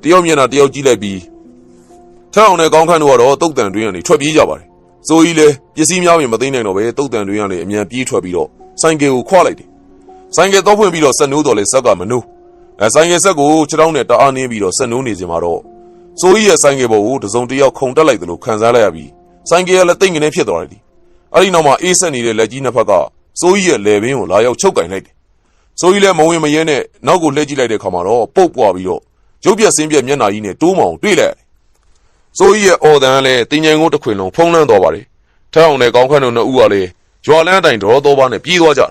တယောက်မျက်နှာတယောက်ကြည့်လိုက်ပြီးထက်အောင်နဲ့ကောင်းခန့်တို့ကတော့တုတ်တန်တွင်းကနေထွက်ပြေးကြပါတယ်စိုးကြီးလည်းပစ္စည်းများပြင်မသိနိုင်တော့ပဲတုတ်တန်တွင်းကနေအမြန်ပြေးထွက်ပြီးတော့ဆိုင်ကယ်ကိုခွာလိုက်တယ်ဆိုင်ကယ်တော့ဖွင့်ပြီးတော့ဆက်နိုးတော်လေဆက်ကမနိုးဆိုင်ကယ်ဆက်ကိုခြေထောက်နဲ့တအားနှင်းပြီးတော့ဆက်နိုးနေစင်မှာတော့စိုးကြီးရဲ့ဆိုင်ကယ်ပေါ်ကိုတစုံတယောက်ခုန်တက်လိုက်တယ်လို့ခံစားလိုက်ရပြီးဆိုင်ကယ်ကလည်းတိတ်ငနေဖြစ်သွားတယ်ဒီအဲ့ဒီနောက်မှာအေးဆက်နေတဲ့လက်ကြီးနှစ်ဖက်ကစိုးကြီးရဲ့လယ်ပင်ကိုလာရောက်ချုပ်ကင်လိုက်တယ်စိုးကြီးလည်းမဝင်မရဲနဲ့နောက်ကိုလှည့်ကြည့်လိုက်တဲ့ခါမှာတော့ပုတ်ပွားပြီးတော့ရုပ်ပြက်ဆင်းပြက်မျက်နှာကြီးနဲ့တိုးမောင်တွေ့လိုက်စိုးကြီးရဲ့အော်တန်လည်းတင်ငယ်ကုန်းတစ်ခွင်လုံးဖုံးလန်းသွားပါတယ်ထက်အောင်နဲ့ကောင်းခန့်တို့နှစ်ဦးကလည်းရွာလန်းအတိုင်းတော်တော်ပါနဲ့ပြေးသွားကြတာ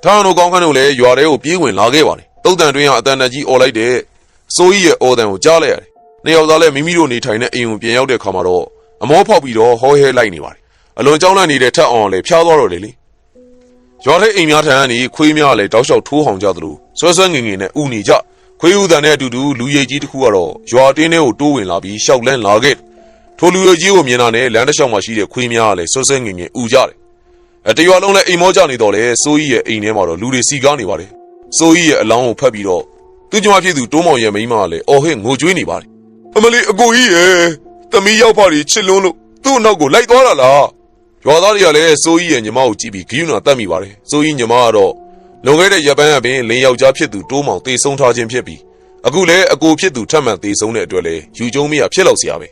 ထက်အောင်တို့ကောင်းခန့်တို့လည်းရွာထဲကိုပြေးဝင်လာခဲ့ပါတယ်တုတ်တန်တွင်းကအတန်တကြီးអော်လိုက်တဲ့စိုးကြီးရဲ့အော်တန်ကိုကြားလိုက်ရတယ်နှစ်ယောက်သားလည်းမိမိတို့နေထိုင်တဲ့အိမ်ကိုပြန်ရောက်တဲ့ခါမှာတော့အမောဖောက်ပြီးတော့ဟောဟဲလိုက်နေပါတယ်အလွန်ကြောက်လန့်နေတဲ့ထက်အောင်လည်းဖျားသွားတော့တယ်လေရွာထဲအိမ်များထံကနေခွေးများလည်းတောက်လျှောက်ထိုးဟောင်ကြသလိုဆွဲဆွဲငင်ငင်နဲ့ဥနေကြခွေးဥတန်နဲ့အတူတူလူရိပ်ကြီးတစ်ခုကတော့ရွာတင်းထဲကိုတိုးဝင်လာပြီးရှောက်လန်းလာခဲ့ထိုလူရိပ်ကြီးကိုမြင်တာနဲ့လမ်းတစ်လျှောက်မှာရှိတဲ့ခွေးများကလည်းဆွဲဆွဲငင်ငင်ဥကြတယ်တရွာလုံးလည်းအိမ်မောကြနေတော့လေစိုးကြီးရဲ့အိမ်ထဲမှာတော့လူတွေစီကားနေပါတယ်စိုးကြီးရဲ့အလောင်းကိုဖတ်ပြီးတော့သူ့ကြမဖြစ်သူတိုးမောင်ရဲ့မိန်းမကလည်းအော်ဟစ်ငိုကြွေးနေပါတယ်အမလေးအကိုကြီးရဲ့သမီးရောက်ပါလေချစ်လွန်းလို့သူ့နောက်ကိုလိုက်သွားတာလားရွာသားတွေကလည်းစိုးကြီးရဲ့ညီမကိုကြည့်ပြီးဂိယူနာတတ်မိပါတယ်စိုးကြီးညီမကတော့လွန်ခဲ့တဲ့ရက်ပိုင်းအပြင်လင်းယောက်ျားဖြစ်သူတိုးမောင်တေဆုံးထားခြင်းဖြစ်ပြီးအခုလည်းအကိုဖြစ်သူထပ်မံတေဆုံးတဲ့အတွက်လည်းယူကျုံမရဖြစ်လောက်เสียပဲ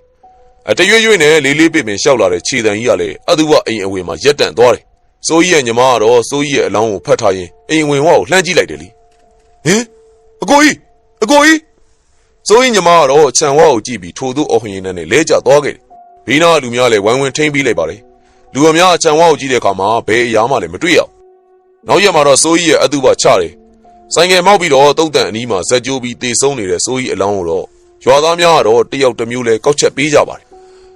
တရွေ့ရွေ့နဲ့လေးလေးပင်ပင်ရှောက်လာတဲ့ခြေတံကြီးကလည်းအတူဝအိမ်အဝင်မှာရက်တန့်သွားတယ်စိုးကြီးရဲ့ညီမကတော့စိုးကြီးရဲ့အလောင်းကိုဖတ်ထားရင်အိမ်ဝင်ဝကိုလှမ်းကြည့်လိုက်တယ်လေဟင်အကိုကြီးစိုးကြီးညီမကတော့ခြံဝကိုကြည့်ပြီးထိုသူအော်ဟင်နဲ့လဲကျသွားခဲ့တယ်ဘေးနားလူများလည်းဝိုင်းဝန်းထိန်းပြီးလိုက်ပါတယ်လူအများခြံဝကိုကြည့်တဲ့အခါမှာဘယ်အရာမှလည်းမတွေ့ရဘူးနောက်ရက်မှာတော့စိုးကြီးရဲ့အတူပါချတယ်ဆိုင်ငယ်မောက်ပြီးတော့တုတ်တန်အနီးမှာဇက်ကြိုးပြီးတေဆုံးနေတဲ့စိုးကြီးအလောင်းကိုတော့ရွာသားများကတော့တယောက်တစ်မျိုးလဲကောက်ချက်ပေးကြပါတယ်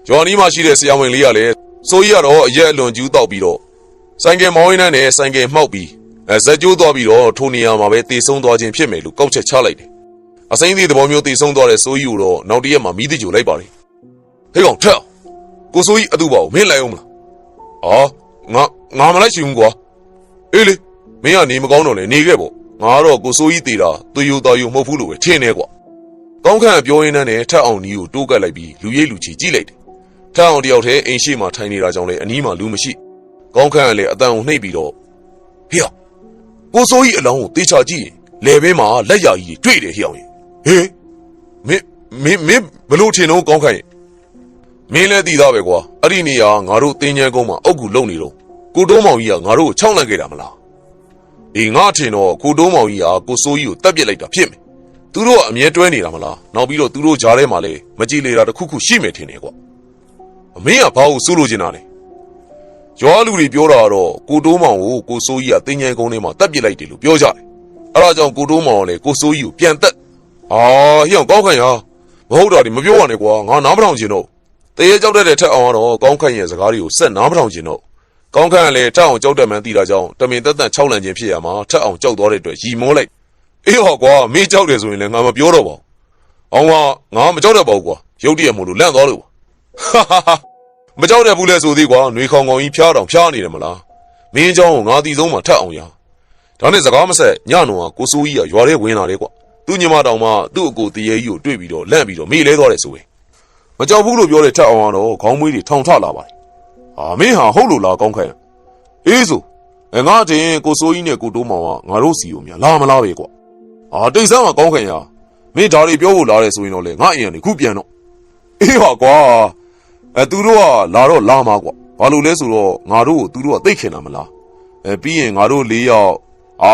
ရွာနီးမှာရှိတဲ့ဆရာဝန်လေးကလည်းစိုးကြီးကတော့အရက်အလွန်ကျူးတောက်ပြီးတော့ဆိုင်ငယ်မောင်းရင်းနဲ့ဆိုင်ငယ်မှောက်ပြီးဇက်ကြိုးသွားပြီးတော့ထိုနေရာမှာပဲတေဆုံးသွားခြင်းဖြစ်မယ်လို့ကောက်ချက်ချလိုက်တယ်အစိမ့်သေးသဘောမျိုးတေဆုံးသွားတဲ့စိုးကြီးကိုတော့နောက်တရက်မှာမိသကြိုလိုက်ပါတယ်ဟေးကောင်ထက်ကိုစိုးကြီးအတူပါကိုမင်းလိုက်အောင်မလားငါမလိုက်ချင်ဘူးကွာအေးလေမင်းကနေမကောင်းတော့လေနေခဲ့ပေါ့ငါတော့ကိုစိုးကြီးတေတာသွေးရိုးသားရိုးမဟုတ်ဘူးလို့ပဲထင်နေကွာကောင်းခန့်ပြောရင်းနဲ့ထက်အောင်နီးကိုတိုးကပ်လိုက်ပြီးလူရိပ်လူချီကြည့်လိုက်တယ်ထက်အောင်တယောက်တည်းအိမ်ရှိမှထိုင်နေတာကြောင့်လေအနီးမှာလူမရှိကောင်းခန့်ကလည်းအတန်ကိုနှိပ်ပြီးတော့ဟေ့ကိုစိုးကြီးအလောင်းကိုတေချာကြည့်ရင်လေဘင်းမှာလက်ရကြီးတွေ့တယ်ဟေ့အောင်ဟေးမင်းဘလို့ထင်တော့ကောင်းခန့်ရဲ့ မင်းလည်းသိသားပဲကွာအဲ့ဒီနေရာငါတို့တင်းချမ်းကုန်းမှာအုတ်ကူလုံနေတော့ကိုတိုးမောင်ကြီးကငါတို့ကိုခြောက်လန့်ခဲ့တာမလားအေးငါထင်တော့ကိုတိုးမောင်ကြီးကကိုစိုးကြီးကိုတက်ပစ်လိုက်တာဖြစ်မယ်သူတို့ကအမြဲတွဲနေတာမလားနောက်ပြီးတော့သူတို့ကြားထဲမှာလည်းမကြည်လေတာတစ်ခုခုရှိမယ်ထင်တယ်ကွာအမင်းကဘာလို့စိုးလို့ချင်တာလဲရွာလူတွေပြောတာတော့ကိုတိုးမောင်ကိုကိုစိုးကြီးကတင်းချမ်းကုန်းထဲမှာတက်ပစ်လိုက်တယ်လို့ပြောကြတယ်အဲ့ဒါကြောင့်ကိုတိုးမောင်ကလည်းကိုစိုးကြီးကိုပြန်တက်ဟိအောင်ကောင်းခံရမဟုတ်တာဒီမပြောရနဲ့ကွာငါနားမထောင်ချင်တော့တရေကြောက်တဲ့ထက်အောင်ကတော့ကောင်းခန့်ရဲ့စကားတွေကိုဆက်နားမထောင်ချင်တော့ကောင်းခန့်ကလည်းထက်အောင်ကြောက်တဲ့မှန်းသိတာကြောင့်တမင်တက်တက်6လန့်ချင်းဖြစ်ရမှာထက်အောင်ကြောက်သွားတဲ့အတွက်ရီမောလိုက်အေးဟောကွာမင်းကြောက်တယ်ဆိုရင်လည်းငါမပြောတော့ပါဘူးအောင်ကငါမကြောက်တတ်ပါဘူးကွာရုတ်တရက်မို့လို့လန့်သွားလို့မကြောက်တဲ့ဘူးလဲဆိုသေးကွာနှွေခေါင်ခေါင်ကြီးဖျားတောင်ဖျားနေတယ်မလားမင်းเจ้าကိုငါတီဆုံးမှာထက်အောင်ရဒါနဲ့စကားမဆက်ညနုံကကိုစိုးကြီးကရွာထဲဝင်လာတယ်ကွာသူ့ညီမတောင်မှသူ့အကိုတရေကြီးကိုတွေ့ပြီးတော့လန့်ပြီးတော့မေ့လဲသွားတယ်ဆိုရင်မကြောက်ဘူးလို့ပြောတဲ့ထက်အောင်ကတော့ခေါင်းမွေးတွေထောင်ထလာပါတယ်မင်းဟာဟုတ်လို့လားကောင်းခိုင်အေးဆိုငါတင်ကိုစိုးကြီးနဲ့ကိုတိုးမောင်ကငါတို့စီကိုများလာမလားပဲကွာတိတ်ဆန်းမှာကောင်းခိုင်ရမင်းဒါတွေပြောဖို့လာတယ်ဆိုရင်တော့လေငါအိမ်ကနေခုပြန်တော့အေးပါကွာသူတို့ကလာတော့လာမှာကွာဘာလို့လဲဆိုတော့ငါတို့ကိုသူတို့ကသိခင်တာမလားပြီးရင်ငါတို့၄ယောက်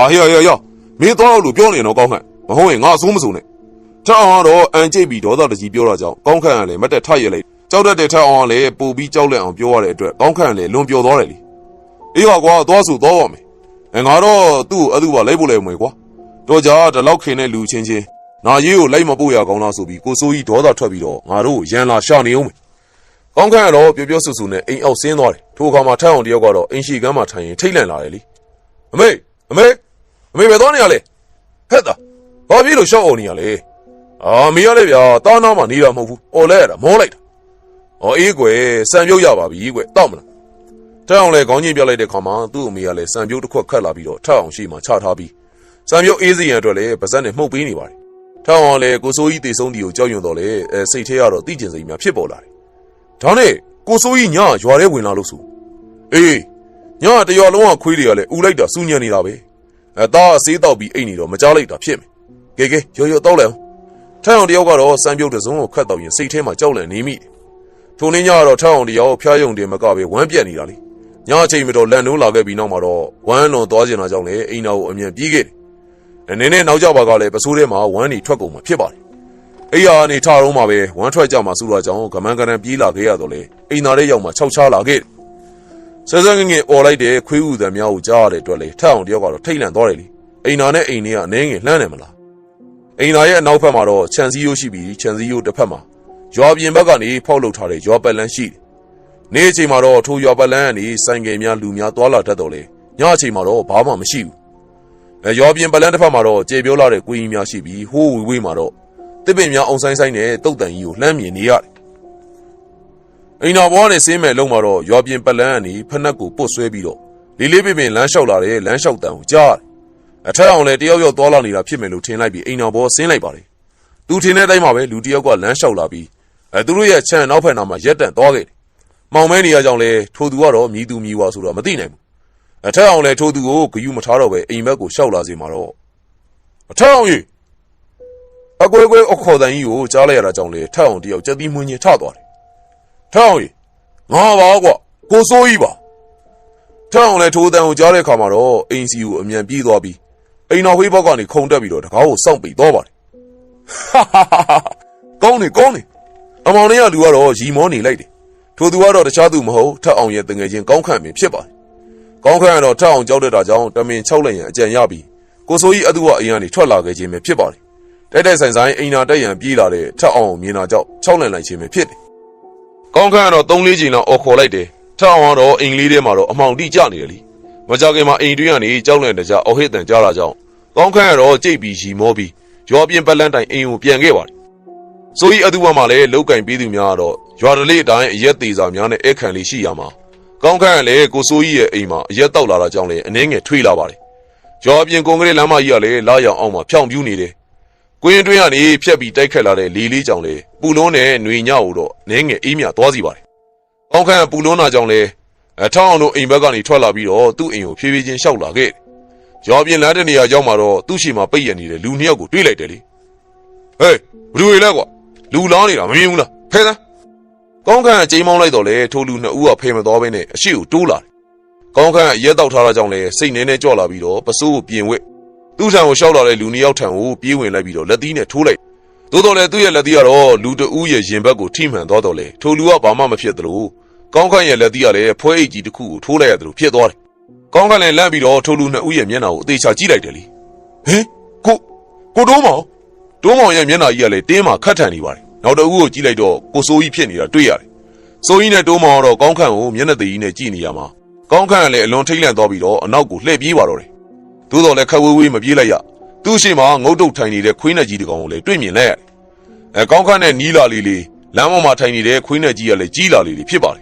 ဟေ့မင်းတော့လို့ပြောနေတော့ကောင်းခိုင်မဟုတ်ရင်ငါအစိုးမစိုးနဲ့ထက်အောင်ကတော့အန်ကျိတ်ပြီးဒေါသတကြီးပြောတာကြောင့်ကောင်းခန့်ကလည်းမတက်ထရလိုက်ကြောက်တတ်တဲ့ထက်အောင်ကလည်းပို့ပြီးကြောက်လက်အောင်ပြောရတဲ့အတွက်ကောင်းခန့်ကလည်းလွန်ပြောသွားတယ်လေအေးပါကွာသွားဆိုသွားပါမယ်ငါတော့သူ့ကိုအဲ့သူပါလိုက်ဖို့လည်းမွေကွာတော့ကြာဒီလောက်ခင်တဲ့လူချင်းနာရေးကိုလိုက်မပို့ရကောင်းလားဆိုပြီးကိုစိုးကြီးဒေါသထွက်ပြီးတော့ငါတို့ရန်လာရှာနေအောင်မယ်ကောင်းခန့်ကတော့ပြောပြောဆူဆူနဲ့အိမ်အောက်ဆင်းသွားတယ်ထိုအခါမှာထက်အောင်တယောက်ကတော့အိမ်ရှိကမ်းမှာထိုင်ရင်ထိတ်လန့်လာတယ်လေအမေပဲသွားနေရလေဟဲ့တာဘာဖြစ်လို့ရှောက်အောင်နေရလဲမင်းရလေဗျာတားနာမှနေတာမဟုတ်ဘူးအော်လဲရတာမောလိုက်တာအေးကွယ်စံပြုတ်ရပါပြီကွယ်တောက်မလားထက်အောင်လဲခေါင်းချင်းပြလိုက်တဲ့ခါမှာသူ့အမေကလည်းစံပြုတ်တစ်ခွက်ခတ်လာပြီးတော့ထက်အောင်ရှိမှချထားပြီးစံပြုတ်အေးစီရန်အတွက်လည်းပါဇက်နဲ့မှုတ်ပေးနေပါတယ်ထက်အောင်လည်းကိုစိုးကြီးတေဆုံးတီကိုကြောက်ရွံ့တော့လေစိတ်ထဲကတော့တိကျင်စိတ်များဖြစ်ပေါ်လာတယ်ဒါနဲ့ကိုစိုးကြီးညရွာထဲဝင်လာလို့ဆိုအေးညတရွာလုံးကခွေးတွေကလည်းဥလိုက်တာစူးညံနေတာပဲသားအစေးတောက်ပြီးအိတ်နေတော့မကြားလိုက်တာဖြစ်မယ်ကဲရောတောက်လိုက်အောင်ထက်အောင်တယောက်ကတော့စံပြုတ်တဲ့စုံကိုခတ်တော့ရင်စိတ်ထဲမှာကြောက်လန့်နေမိတယ်ထိုနေ့ညကတော့ထက်အောင်တယောက်ဖျားယုံတယ်မကပဲဝမ်းပြက်နေတာလေညအချိန်မတော်လန့်နှုံးလာခဲ့ပြီးနောက်မှာတော့ဝမ်းလွန်သွားကျင်တာကြောင့်လေအိမ်နာကိုအမြန်ပြေးခဲ့တယ်နည်းနည်းနောက်ကျပါကလည်းပစိုးထဲမှာဝမ်းနေထွက်ကုန်မှာဖြစ်ပါတယ်အိယာကနေထတော့မှပဲဝမ်းထွက်ကြမှာစူတာကြောင့်ကမန်းကရန်ပြေးလာခဲ့ရတော့လေအိမ်နာတဲ့ရောက်မှာခြောက်ချလာခဲ့တယ်ဆဲငယ်အော်လိုက်တဲ့ခွေးဥသံများကိုကြားရတဲ့အတွက်လေထက်အောင်တယောက်ကတော့ထိတ်လန့်သွားတယ်လေအိမ်နာနဲ့အိမ်ထဲကအနှဲငယ်လှမ်းတယ်မလားအိမ်သာရဲ့အနောက်ဘက်မှာတော့ခြံစည်းရိုးရှိပြီးခြံစည်းရိုးတစ်ဖက်မှာရွာပြင်ဘက်ကနေဖောက်လုပ်ထားတဲ့ရွာပတ်လန်းရှိတယ်။နေ့အချိန်မှာတော့ထိုရွာပတ်လန်းကနေဆိုင်ကယ်များလူများသွားလာတတ်တော့လေညအချိန်မှာတော့ဘာမှမရှိဘူး။ရွာပြင်ပတ်လန်းတစ်ဖက်မှာတော့ကျေပြောလာတဲ့ကွင်းကြီးများရှိပြီးဟိုးဝေးမှာတော့တစ်ပင်များအောင်ဆိုင်ဆိုင်နဲ့တုတ်တန်ကြီးကိုလှမ်းမြင်နေရတယ်။အိမ်တော်ဘောနဲ့ဆင်းမဲ့လုံးမှာတော့ရွာပြင်ပတ်လန်းကနေဖက်နှက်ကိုပုတ်ဆွဲပြီးတော့လေးပင်လမ်းလျှောက်လာတဲ့လမ်းလျှောက်တန်ကိုကြားတယ်အထက်အောင်လည်းတယောက်သွားလာနေတာဖြစ်မယ်လို့ထင်လိုက်ပြီးအိမ်တော်ဘောဆင်းလိုက်ပါတယ်သူထင်တဲ့အတိုင်းမှာပဲလူတယောက်ကလမ်းလျှောက်လာပြီးသူတို့ရဲ့ခြံနောက်ဖက်နာမှာရက်တန့်သွားခဲ့တယ်မောင်မဲနေရကြောင်လဲထိုသူကတော့မြည်သူမြည်ဝါဆိုတော့မသိနိုင်ဘူးအထက်အောင်လည်းထိုသူကိုဂယုမထားတော့ပဲအိမ်ဘက်ကိုရှောက်လာစေမှာတော့အထက်အောင်ကြီးအကွဲအခေါ်တန်ကြီးကိုကြားလိုက်ရတာကြောင့်လဲထက်အောင်တယောက်ကြက်သီးမွင်းချင်းထသွားတယ်ထက်အောင်ကြီးငါပါကွာကိုစိုးကြီးပါထက်အောင်လည်းထိုးတန်ကိုကြားတဲ့အခါမှာတော့အိမ်စီကိုအမြန်ပြေးသွားပြီးအိမ်တော်ဖေးဘောက်ကနေခုံတက်ပြီးတော့တကားကိုစောင့်ပိတ်သွားပါတယ်ကောင်းနေအမောင်လေးကလူကတော့ရီမောနေလိုက်တယ်ထိုသူကတော့တခြားသူမဟုတ်ထက်အောင်ရဲ့တငယ်ချင်းကောင်းခန့်ပင်ဖြစ်ပါတယ်ကောင်းခန့်ကတော့ထက်အောင်ကြောက်တတ်တာကြောင့်တမင်6လက်ရန်အကြံရပြီးကိုစိုးကြီးအတူအိမ်ကနေထွက်လာခဲ့ခြင်းပဲဖြစ်ပါတယ်တိုက်ဆိုင်အိမ်နာတက်ရန်ပြေးလာတဲ့ထက်အောင်မြင်တာကြောင့်6လန်လိုက်ခြင်းပဲဖြစ်တယ်ကောင်းခန့်ကတော့3-4ချိန်လောက်အော်ခေါ်လိုက်တယ်ထက်အောင်ကတော့အိမ်လေးထဲမှာတော့အမှောင်တိကျနေတယ်လीမကြခင်မှာအိမ်တွင်းကနေကြောက်လန့်တကြအော်ဟစ်တန်ကြားလာကြောင်းကောင်းခန့်ကတော့ကြိတ်ပြီးရီမောပြီးရွာပြင်ပတ်လန်းတိုင်အိမ်ကိုပြန်ခဲ့ပါတယ်ဆိုကြီးအတူမှာလည်းလောက်ကင်ပေးသူများကတော့ရွာတလေးအတိုင်းအရက်သေးစာများနဲ့အခန့်လေးရှိရမှာကောင်းခန့်ကလည်းကိုစိုးကြီးရဲ့အိမ်မှာအရက်တောက်လာတာကြောင့်လည်းအနှဲငယ်ထွေးလာပါတယ်ရွာပြင်ကွန်ကရစ်လမ်းမကြီးကလည်းလာရောင်အောင်မှာဖြောင်ပြူးနေတယ်ကွင်းတွင်းကနေဖြက်ပြီးတိုက်ခတ်လာတဲ့လေးကြောင့်လည်းပူလုံးနဲ့ຫນွေညကိုတော့နှဲငယ်အေးမြသွားစီပါတယ်ကောင်းခန့်ပူလုံးနာကြောင့်လည်းထောင်းအောင်တို့အိမ်ဘက်ကနေထွက်လာပြီးတော့သူ့အိမ်ကိုဖြည်းဖြည်းချင်းရှောက်လာခဲ့တယ်ရွာပြင်လမ်းတဲ့နေရာရောက်မှာတော့သူ့ရှိမှာပိတ်ရနေတဲ့လူနှစ်ယောက်ကိုတွေ့လိုက်တယ်လေဟေးဘယ်သူတွေလဲကွာလူလောင်းနေတာမမြင်ဘူးလားဖဲသား ကောင်းခန့်အချိန်မောင်းလိုက်တော့လေထိုလူနှစ်ဦးကဖယ်မသွားဘဲနဲ့အရှိကိုတိုးလာတယ်ကောင်းခန့်ရဲတောက်ထားတာကြောင့်လေစိတ်နဲကြော့လာပြီးတော့ပစိုးကိုပြင်ဝက်သူ့ထံကိုရှောက်လာတဲ့လူနှစ်ယောက်ထံကိုပြေးဝင်လိုက်ပြီးတော့လက်သီးနဲ့ထိုးလိုက်သို့တော်လည်းသူ့ရဲ့လက်သီးကတော့လူတဦးရဲ့ရင်ဘက်ကိုထိမှန်သွားတော့လေထိုလူကဘာမှမဖြစ်သလိုကောင်းခန့်ရဲ့လက်သီးကလည်းဖွဲအိတ်ကြီးတစ်ခုကိုထိုးလိုက်ရတယ်လို့ဖြစ်သွားတယ်ကောင်းခန့်လည်းလန့်ပြီးတော့ထိုလူနှစ်ဦးရဲ့မျက်နှာကိုအသေးချာကြည့်လိုက်တယ်လေဟင်ကိုတိုးမောင်ရဲ့မျက်နှာကြီးကလည်းတင်းမှခတ်ထန်နေပါတယ်နောက်တဦးကိုကြည့်လိုက်တော့ကိုစိုးကြီးဖြစ်နေတာတွေ့ရတယ်စိုးကြီးနဲ့တိုးမောင်ကတော့ကောင်းခန့်ကိုမျက်နှာသေးကြီးနဲ့ကြည့်နေရမှာကောင်းခန့်ကလည်းအလွန်ထိတ်လန့်သွားပြီးတော့အနောက်ကိုလှည့်ပြေးပါတော့တယ်သို့တော်လည်းခက်ဝေးမပြေးလိုက်ရသူ့ရှိမှငုတ်တုတ်ထိုင်နေတဲ့ခွေးနဲ့ကြီးတကောင်ကိုလည်းတွေ့မြင်လိုက်ရတယ်ကောင်းခန့်နဲ့နီးလာလေးလမ်းပေါ်မှာထိုင်နေတဲ့ခွေးနဲ့ကြီးကလည်းကြီးလာလေးဖြစ်ပါတယ်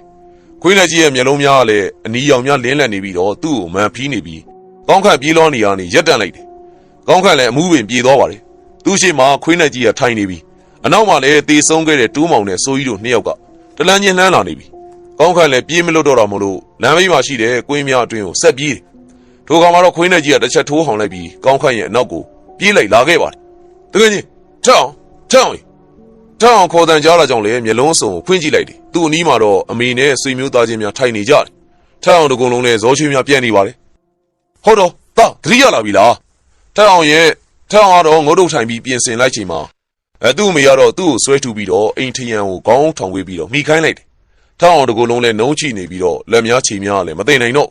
ခွေးနဲ့ကြီးရဲ့မျက်လုံးများကလည်းအနီရောင်များလင်းလန့်နေပြီးတော့သူ့ကိုမှန်ဖီးနေပြီးကောင်းခန့်ပြေးလောနေရနေရက်တန့်လိုက်တယ်ကောင်းခန့်လည်းအမှုပင်ပြေးသွားပါတယ်သူ့ရှိမှခွေးနဲ့ကြီးကထိုင်နေပြီးအနောက်မှာလည်းတေဆုံးခဲ့တဲ့တိုးမောင်နဲ့စိုးကြီးတို့နှစ်ယောက်ကတလန်းချင်းလှမ်းလာနေပြီကောင်းခန့်လည်းပြေးမလွတ်တော့တာမလို့လမ်းဘေးမှာရှိတဲ့ကွင်းများအတွင်းကိုဆက်ပြေးတယ်ထိုကမှာတော့ခွေးနဲ့ကြီးကတစ်ချက်ထိုးဟောင်လိုက်ပြီးကောင်းခန့်ရဲ့အနောက်ကိုပြေးလိုက်လာခဲ့ပါတယ်တကယ်ကြီးထောင်းခေါ်တန်ကြားလာကြောင့်လည်းမျက်လုံးစုံကိုဖွင့်ကြည့်လိုက်တယ်သူ့အနီးမှာတော့အမေနဲ့ဆွေမျိုးသားချင်းများထိုင်နေကြတယ်ထောင်းတကုံလုံးနဲ့ဇောချွေးများပြန့်နေပါတယ်ဟုတ်တော့သတိရလာပြီလားထောင်းကတော့ငုတ်တုတ်ထိုင်ပြီးပြင်ဆင်လိုက်ချိန်မှာသူ့အမေကတော့သူ့ကိုဆွဲထူပြီးတော့အိမ်ထရံကိုခေါင်းထောင်ဝေးပြီးတော့မိခိုင်းလိုက်တယ်ထောင်းတကုံလုံးလည်းနှုံးချိနေပြီးတော့လက်များခြေများလည်းမသိနိုင်တော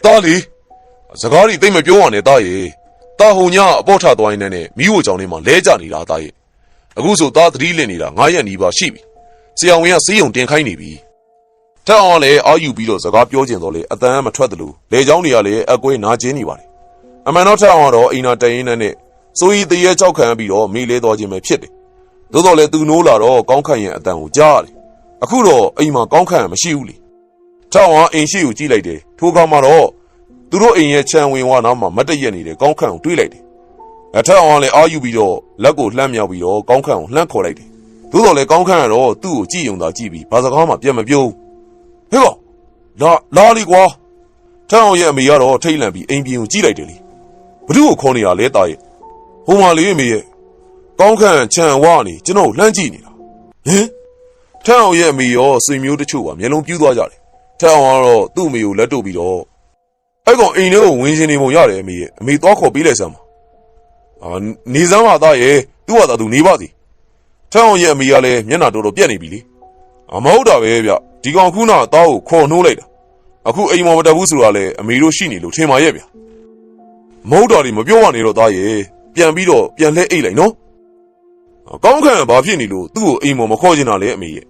့တာလီစကားတွေသိမပြောရနဲ့တာရဲ့တာဟိုညအပေါ်ထသွားရင်နဲ့မိဖို့ကြောင့်နေမှာလဲကြနေတာတာရဲ့အခုဆိုသားသတိလင့်နေတာ9ရက်နီးပါးရှိပြီဆရာဝန်ကစေးရုံတင်ခိုင်းနေပြီထောင်းကလည်းအာယူပြီးတော့စကားပြောကျင်တော့လေအတန်းမထွက်သလိုလေချောင်းတွေကလည်းအကွဲနာကျင်းနေပါတယ်အမှန်တော့ထောင်းကတော့အိမ်နာတရင်နဲ့စိုးရီတရေကြောက်ခံပြီးတော့မိလဲသွားခြင်းပဲဖြစ်တယ်သို့တော်လည်းသူနိုးလာတော့ကောင်းခန့်ရဲ့အတန်ကိုကြားရတယ်အခုတော့အိမ်မှာကောင်းခန့်မရှိဘူးလေထောင်းကအိမ်ရှိကိုကြည့်လိုက်တယ်ထိုခါမှာတော့သူတို့အိမ်ရဲ့ခြံဝင်ဝါနာမှာမတ်တရက်နေတဲ့ကောင်းခန့်ကိုတွေးလိုက်တယ်အထက်အောင်လည်းအာယူပြီးတော့လက်ကိုလှမ်းမြောက်ပြီးတော့ကောင်းခန့်ကိုလှမ်းခေါ်လိုက်တယ်သို့တော်လည်းကောင်းခန့်ကတော့သူ့ကိုကြည့်ုံသာကြည့်ပြီးဘာစကားမှပြန်မပြောဘူးဟဲ့ကောင်လာလီကွာထက်အောင်ရဲ့အမေကတော့ထိတ်လန့်ပြီးအိမ်ပြင်ကိုကြည့်လိုက်တယ်လေဘ누구ကိုခေါ်နေတာလဲတာရဲ့ဟိုမှာလေအမေရဲ့ကောင်းခန့်ခြံဝါနေကျွန်တော်လှမ်းကြည့်နေတာဟင်ထက်အောင်ရဲ့အမေရောဆွေမျိုးတချို့ကမျက်လုံးပြူးသွားကြတယ်ထက်အောင်ကတော့သူ့အမေကိုလက်တို့ပြီးတော့အဲ့ကောင်အိမ်ထဲကိုဝင်ရှင်နေပုံရတယ်အမေရဲ့အမေသွားခေါ်ပေးလိုက်စမ်းပါနေစမ်းပါသားရဲ့သူ့ဟာသူနေပါစီထက်အောင်ရဲ့အမေကလည်းမျက်နှာတော်တော်ပြက်နေပြီလေမဟုတ်တာပဲဗျဒီကောင်ခုနသားကိုခေါ်နှိုးလိုက်တာအခုအိမ်မော်မတက်ဘူးဆိုတာလေအမေတို့ရှိနေလို့ထင်ပါရဲ့ဗျမဟုတ်တာတွေမပြောရနဲ့တော့သားရဲ့ပြန်ပြီးတော့ပြန်လဲအိတ်လိုက်နော်ကောင်းခန့်ဘာဖြစ်နေလို့သူ့ကိုအိမ်မော်မခေါ်ချင်တာလေအမေရဲ့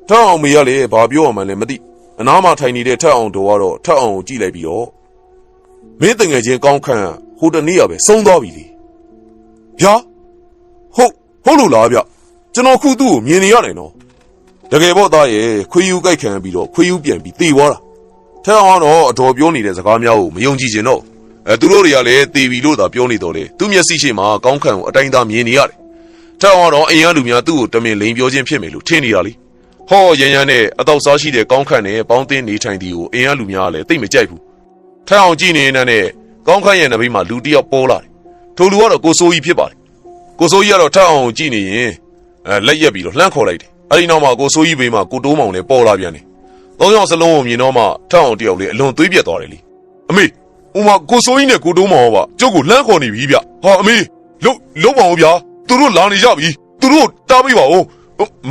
ထက်အောင်မေကလည်းဘာပြောရမှန်းလဲမသိအနားမှာထိုင်နေတဲ့ထက်အောင်တော်ကတော့ထက်အောင်ကိုကြည့်လိုက်ပြီးတော့မင်းတငယ်ချင်းကောင်းခန့်ဟိုတနေ့ကပဲဆုံးသွားပြီလေဗျာဟုတ်လို့လားဗျကျွန်တော်ခုသူ့ကိုမြင်နေရတယ်နော်တကယ်ပေါ့သားရဲ့ခွေးယူကြိုက်ခံပြီးတော့ခွေးယူပြန်ပြီးတေသွားတာထက်အောင်တော့အတော်ပြောနေတဲ့စကားများကိုမယုံကြည်ချင်တော့သူတို့တွေကလည်းတေပြီလို့သာပြောနေတော့လေသူမျက်စိရှိမှကောင်းခန့်ကိုအတိုင်းသားမြင်နေရတယ်ထက်အောင်တော့အိမ်ရလူများသူ့ကိုတမင်လိန်ပြောခြင်းဖြစ်မယ်လို့ထင်နေတာလေဟောရန်နဲ့အတော့စားရှိတဲ့ကောင်းခန့်နဲ့ပေါင်းသင်းနေထိုင်သည်ကိုအင်အားလူများကလည်းသိမကြိုက်ဘူးထက်အောင်ကြည့်နေတဲ့နဲ့ကောင်းခန့်ရဲ့နဘေးမှာလူတယောက်ပေါ်လာတယ်ထိုလူကတော့ကိုစိုးကြီးဖြစ်ပါတယ်ကိုစိုးကြီးကတော့ထက်အောင်ကြည့်နေရင်လက်ရက်ပြီးတော့လှမ်းခေါ်လိုက်တယ်အဲဒီနောက်မှာကိုစိုးကြီးဘေးမှာကိုတိုးမောင်လည်းပေါ်လာပြန်တယ်သုံးယောက်စလုံးကိုမြင်တော့မှထက်အောင်တယောက်လည်းအလွန်သွေးပြတ်သွားတယ်လေအမေဟိုမှာကိုစိုးကြီးနဲ့ကိုတိုးမောင်ကကျုပ်ကိုလှမ်းခေါ်နေပြီဗျဟာအမေလုံးပါဦးဗျာသူတို့လာနေကြပြီသူတို့တားပေးပါဦ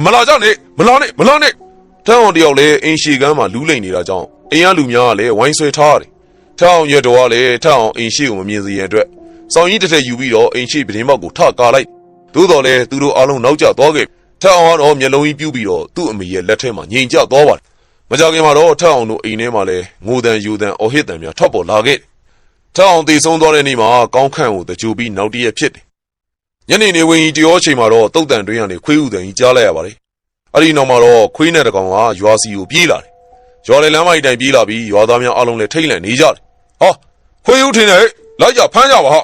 းမလာကြနဲ့မလာနဲ့ထက်အောင်တယောက်လည်းအင်းရှီကမ်းမှာလူးလိန်နေတာကြောင့်အင်အားလူများကလည်းဝိုင်းဆွဲထားရတယ်ထက်အောင်ရတော်ကလည်းထက်အောင်အင်းရှီကိုမမြင်စေရန်အတွက်စောင်းကြီးတစ်ထက်ယူပြီးတော့အင်းရှီပတင်းပေါက်ကိုထကာလိုက်သို့တော်လည်းသူတို့အားလုံးနောက်ကျသွားခဲ့ထက်အောင်ကတော့မျက်လုံးကြီးပြူးပြီးတော့သူ့အမေရဲ့လက်ထဲမှာငြိမ်ကျသွားပါတယ်မကြခင်မှာတော့ထက်အောင်တို့အိမ်ထဲမှာလည်းငိုတန်ယူတန်အော်ဟစ်တန်များထပ်ပေါ်လာခဲ့ထက်အောင်တည်ဆုံးသွားတဲ့နေ့မှာကောင်းခန့်ကိုတကြိုပြီးနောက်တရက်ဖြစ်တယ်ညနေနေဝင်ကြီးတရောချိန်မှာတော့တုတ်တန်တွင်းကနေခွေးဥတန်ကြီးကြားလိုက်ရပါတယ်အဲ့ဒီနောက်မှာတော့ခွေးနဲ့တကောင်ကရွာစီကိုပြေးလာတယ်ရွာလေလမ်းမကြီးတိုင်ပြေးလာပြီးရွာသားများအားလုံးလည်းထိတ်လန့်နေကြတယ်ဟာခွေးဥထင်တယ်လိုက်ကြဖမ်းကြပါဟာ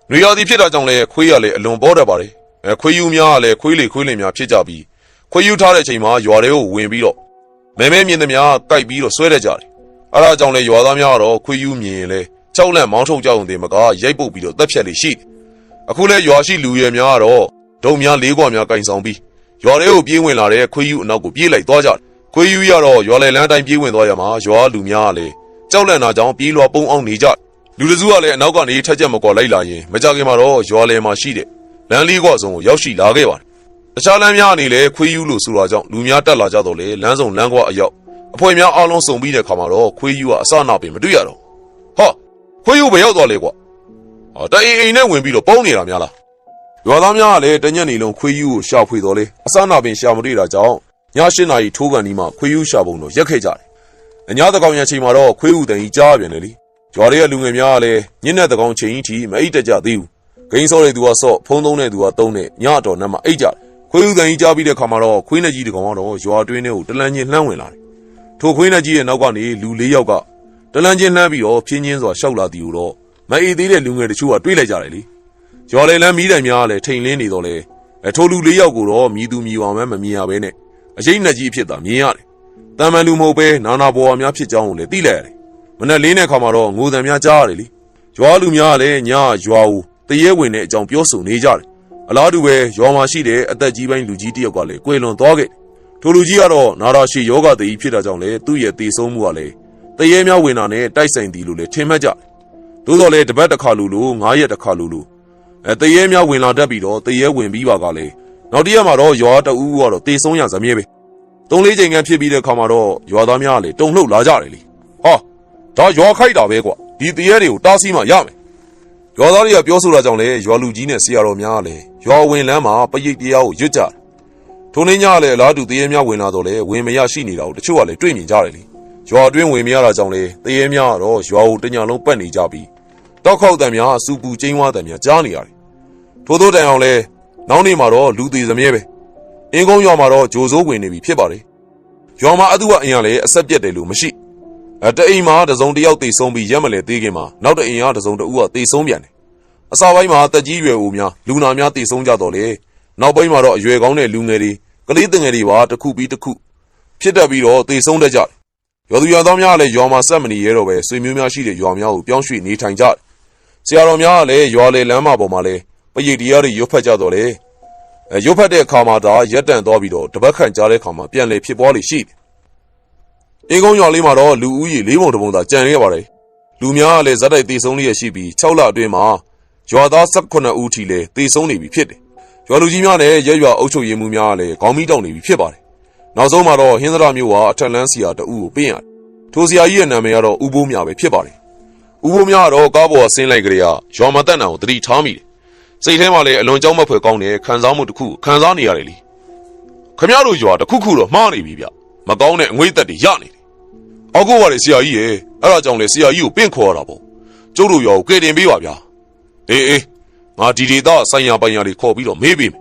နွေရာသီဖြစ်တာကြောင့်လည်းခွေးရလည်းအလွန်ပေါ်တတ်ပါတယ်ခွေးယူများကလည်းခွေးလေများဖြစ်ကြပြီးခွေးယူထားတဲ့အချိန်မှာရွာတွေကိုဝင်ပြီးတော့မဲမြင်သမျှကြိုက်ပြီးတော့ဆွဲတတ်ကြတယ်အဲ့ဒါကြောင့်လည်းရွာသားများကတော့ခွေးယူမြင်ရင်လည်းကြောက်လန့်မောင်းထုတ်ကြုံတယ်မကရိုက်ပုတ်ပြီးတော့တက်ဖြတ်လေရှိတယ်အခုလဲရွာရှိလူရဲများကတော့ဒုံများလေးခွများကင်ဆောင်ပြီး ရွာတွေကိုပြေးဝင်လာတဲ့ခွေးယူအနောက်ကိုပြေးလိုက်သွားကြတယ်ခွေးယူရတော့ရွာလေလန်းတိုင်းပြေးဝင်သွားရမှာရွာလူများကလည်းကြောက်လန့်တာကြောင့်ပြေးလွှာပုံအောင်နေကြလူတစုကလည်းအနောက်ကနေထက်ချက်မကွာလိုက်လာရင်မကြခင်မှာတော့ရွာလေမှာရှိတဲ့လမ်းလေးကွာဆုံးကိုရောက်ရှိလာခဲ့ပါတယ်တခြားလမ်းများအနေနဲ့ခွေးယူလို့ဆိုတာကြောင့်လူများတက်လာကြတော့လေလမ်းဆောင်လမ်းကွာအရောက်အဖွဲ့များအားလုံးစုံပြီးတဲ့ခါမှာတော့ခွေးယူကအစနာပင်မတွေ့ရတော့ဟာခွေးယူပဲရောက်သွားလေကွာတအိမ်နဲ့ဝင်ပြီးတော့ပုံနေတာများလားရွာသားများကလည်းတညက်နေလုံးခွေးယူကိုရှာဖွေတော်လေအစနာပင်ရှာမတွေ့တာကြောင့်ည8 နာရီထိုးကန်ဒီမှာခွေးယူရှာပုံတော့ရက်ခဲ့ကြတယ်အညာတကောင်ရချိန်မှာတော့ခွေးဦးတန်ကြီးကြားပြန်လေလေရွာတွေကလူငယ်များကလည်းညနေတကောင်ချိန်ကြီးမအိတ်တကြသေးဘူးဂိမ်းစောတဲ့သူကစော့ဖုံးသုံးတဲ့သူကသုံးတဲ့ညတော်နတ်မှာအိတ်ကြတယ်ခွေးဦးတန်ကြီးကြားပြီးတဲ့ခါမှာတော့ခွေးနဲ့ကြီးတကောင်ကတော့ရွာတွင်းထဲကိုတလန်းချင်းလှမ်းဝင်လာတယ်ထိုခွေးနဲ့ကြီးရဲ့နောက်ကနေလူ4 ယောက်ကတလန်းချင်းလှမ်းပြီးတော့ဖြင်းချင်းစွာရှောက်လာသည်ကိုတော့မအေးသေးတဲ့လူငယ်တချို့ကတွေးလိုက်ကြတယ်လေရွာလေလမ်းမီးတိုင်များကလည်းထိန်လင်းနေတော့လေထိုလူ4 ယောက်ကိုတော့မြည်သူမြည်ဝါမဲမမြင်ရဘဲနဲ့အရေးနဲ့ကြီးအဖြစ်သာမြင်ရတယ်တမန်လူမဟုတ်ပဲနာနာဘော်များဖြစ်ကြောင်းကိုလည်းသိလိုက်ရတယ်မနဲ့လေးနဲ့ခါမှာတော့ငိုတံများကြားရတယ်လေရွာလူများကလည်းညရွာကိုတရေဝင်တဲ့အကြောင်းပြောဆိုနေကြတယ်အလားတူပဲရွာမှာရှိတဲ့အသက်ကြီးပိုင်းလူကြီးတယောက်ကလည်းကွယ်လွန်သွားခဲ့ထိုလူကြီးကတော့နာရာရှိယောဂတည်ဖြစ်တာကြောင့်လည်းသူ့ရဲ့တည်ဆုံးမှုကလည်းတရေများဝင်တာနဲ့တိုက်ဆိုင်သည်လို့လည်းထင်မှတ်ကြတယ်သို့တော်လည်းတပတ်တစ်ခါလူလို9 ရက်တစ်ခါလူလိုတရေများဝင်လာတတ်ပြီးတော့တရေဝင်ပြီးပါကလည်းနောက်တရက်မှာတော့ရွာတအူးကတော့တည်ဆုံးရစမြဲပဲ3-4 ချိန်ခန့်ဖြစ်ပြီးတဲ့ခါမှာတော့ရွာသားများကလည်းတုန်လှုပ်လာကြတယ်လေဟာဒါရွာခိုက်တာပဲကွာဒီတရေတွေကိုတားဆီးမှရမယ်ရွာသားတွေကပြောဆိုတာကြောင့်လေရွာလူကြီးနဲ့ဆရာတော်များကလည်းရွာဝင်လမ်းမှာပရိတ်တရားကိုရွတ်ကြတယ်ထိုနေ့ညကလည်းအလားတူတရေများဝင်လာတော့လေဝင်မရရှိနေတာကိုတချို့ကလည်းတွေ့မြင်ကြတယ်လေရွာအတွင်းဝင်မရတာကြောင့်လေတရေများကတော့ရွာကိုတညလုံးပတ်နေကြပြီးတောက်ခေါက်တံများစူပူကျင်းဝါတံများကြားနေရတယ်ထို့သောတိုင်အောင်လေနောက်နေ့မှာတော့လူသေးစမြဲပဲအင်းကုန်းရွာမှာတော့ဂျိုစိုးဝင်နေပြီဖြစ်ပါတယ်ရွာမှာအတုကအင်ကလည်းအဆက်ပြက်တယ်လို့မရှိတအိမ်မှာတစုံတစ်ယောက်သေဆုံးပြီးရက်မလဲသေးခင်မှာနောက်တအိမ်ကတစုံတဦးကသေဆုံးပြန်တယ်အစာပိုင်းမှာတက်ကြီးရွယ်ဦးများလူနာများသေဆုံးကြတော့လေနောက်ပိုင်းမှာတော့အရွယ်ကောင်းတဲ့လူငယ်တွေကလေးတငယ်တွေပါတစ်ခုပြီးတစ်ခုဖြစ်တတ်ပြီးတော့သေဆုံးတတ်ကြတယ်ရွာသူရွာသားများကလည်းရွာမှာစက်မနေရတော့ပဲဆွေမျိုးများရှိတဲ့ရွာများကိုပြောင်းရွှေ့နေထိုင်ကြတယ်ဆရာတော်များကလည်းရွာလေလမ်းမပေါ်မှာလည်းပရိတ်တရားတွေရွတ်ဖတ်ကြတော့လေရွတ်ဖတ်တဲ့အခါမှာဒါရက်တန်သွားပြီးတော့တပတ်ခန့်ကြားတဲ့အခါမှာပြန်လေဖြစ်ပွားလေရှိတယ်အင်းကုန်းရွာလေးမှာတော့လူဦးရေ4 ပုံ 1 ပုံသာကြံရပါတယ်လူများကလည်းဇက်တိုက်သေဆုံးလျက်ရှိပြီး6 လအတွင်းမှာရွာသား18 ဦးထိလည်းသေဆုံးနေပြီဖြစ်တယ်ရွာလူကြီးများနဲ့ရက်ရွာအုပ်ချုပ်ရေးမှူးများကလည်းခေါင်းမီးတောက်နေပြီဖြစ်ပါတယ်နောက်ဆုံးမှာတော့ဟင်းသရမျိုးဟာအထက်လန်းဆရာတဦးကိုပြင်ရတယ်ထိုဆရာကြီးရဲ့နာမည်ကတော့ဦးဘိုးမြပဲဖြစ်ပါတယ်ဦးဘိုးမြကတော့ကားပေါ်ဆင်းလိုက်ကြတဲ့ရွာမတက်နိုင်ကိုတတိထားမိတယ်စိတ်ထဲမှာလည်းအလွန်ကြောက်မက်ဖွယ်ကောင်းတဲ့ခံစားမှုတစ်ခုခံစားနေရတယ်လေခမရတို့ရွာတစ်ခုခုတော့မှားနေပြီဗျမကောင်းတဲ့အငွေ့သက်တွေရနေတယ်အောက်ကိုပါလေဆရာကြီးရဲ့အဲ့ဒါကြောင့်လေဆရာကြီးကိုပင့်ခေါ်ရတာပေါ့ကျုပ်တို့ရွာကိုကယ်တင်ပေးပါဗျာအေးငါဒီဒေသဆိုင်ရာပိုင်ရာတွေခေါ်ပြီးတော့မေးပေးမယ်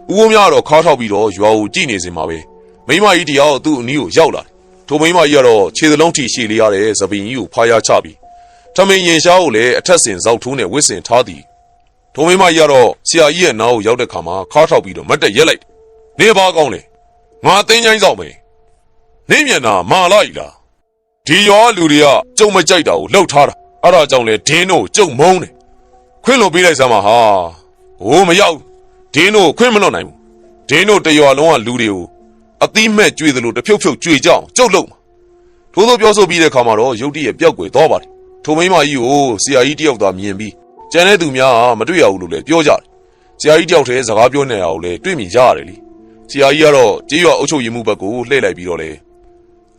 ဦးဘိုးများကတော့ခါထောက်ပြီးတော့ရွာကိုကြည့်နေစင်မှာပဲမိမကြီးတရားသူ့အနီးကိုရောက်လာတယ်ထိုမိမကြီးကတော့ခြေစလုံးထိရှည်လေးရတဲ့သပင်ကြီးကိုဖားရချပြီးထမင်းရင်ရှားကိုလည်းအထက်ဆင်ဇောက်ထိုးနဲ့ဝစ်စင်ထားသည်ထိုမိမကြီးကတော့ဆရာကြီးရဲ့နားကိုရောက်တဲ့ခါမှာခါထောက်ပြီးတော့မတ်တက်ရက်လိုက်နေပါကောင်းလေငါအသိဉိုင်းဆောင်မယ်နေမျက်နာမာလိုက်လားဒီရွာလူတွေကကြုံမကြိုက်တာကိုလှုပ်ထားတာအဲ့ဒါကြောင့်လေဒင်းတို့ကြုံမုန်းတယ်ခွင့်လွန်ပေးလိုက်စမ်းပါဟာဟိုးမရောက်ဒင်းတို့ခွင့်မလွန်နိုင်ဘူးဒင်းတို့တရွာလုံးကလူတွေကိုအသီးမဲ့ကြွေသလိုတဖြုတ်ဖြုတ်ကြွေကြအောင်ကြုတ်လုံးထိုးသောပြောဆိုပြီးတဲ့ခါမှာတော့ရုတ်တရက်ပျောက်ကွယ်သွားပါတယ်ထိုမိမကြီးကိုဆရာကြီးတယောက်သာမြင်ပြီးကျန်တဲ့သူများမတွေ့ရဘူးလို့လည်းပြောကြတယ်ဆရာကြီးတယောက်တည်းစကားပြောနေရအောင်လည်းတွေ့မြင်ကြရတယ်လေဆရာကြီးကတော့ကြေးရွာအုပ်ချုပ်ရေးမှုဘက်ကိုလှည့်လိုက်ပြီးတော့လ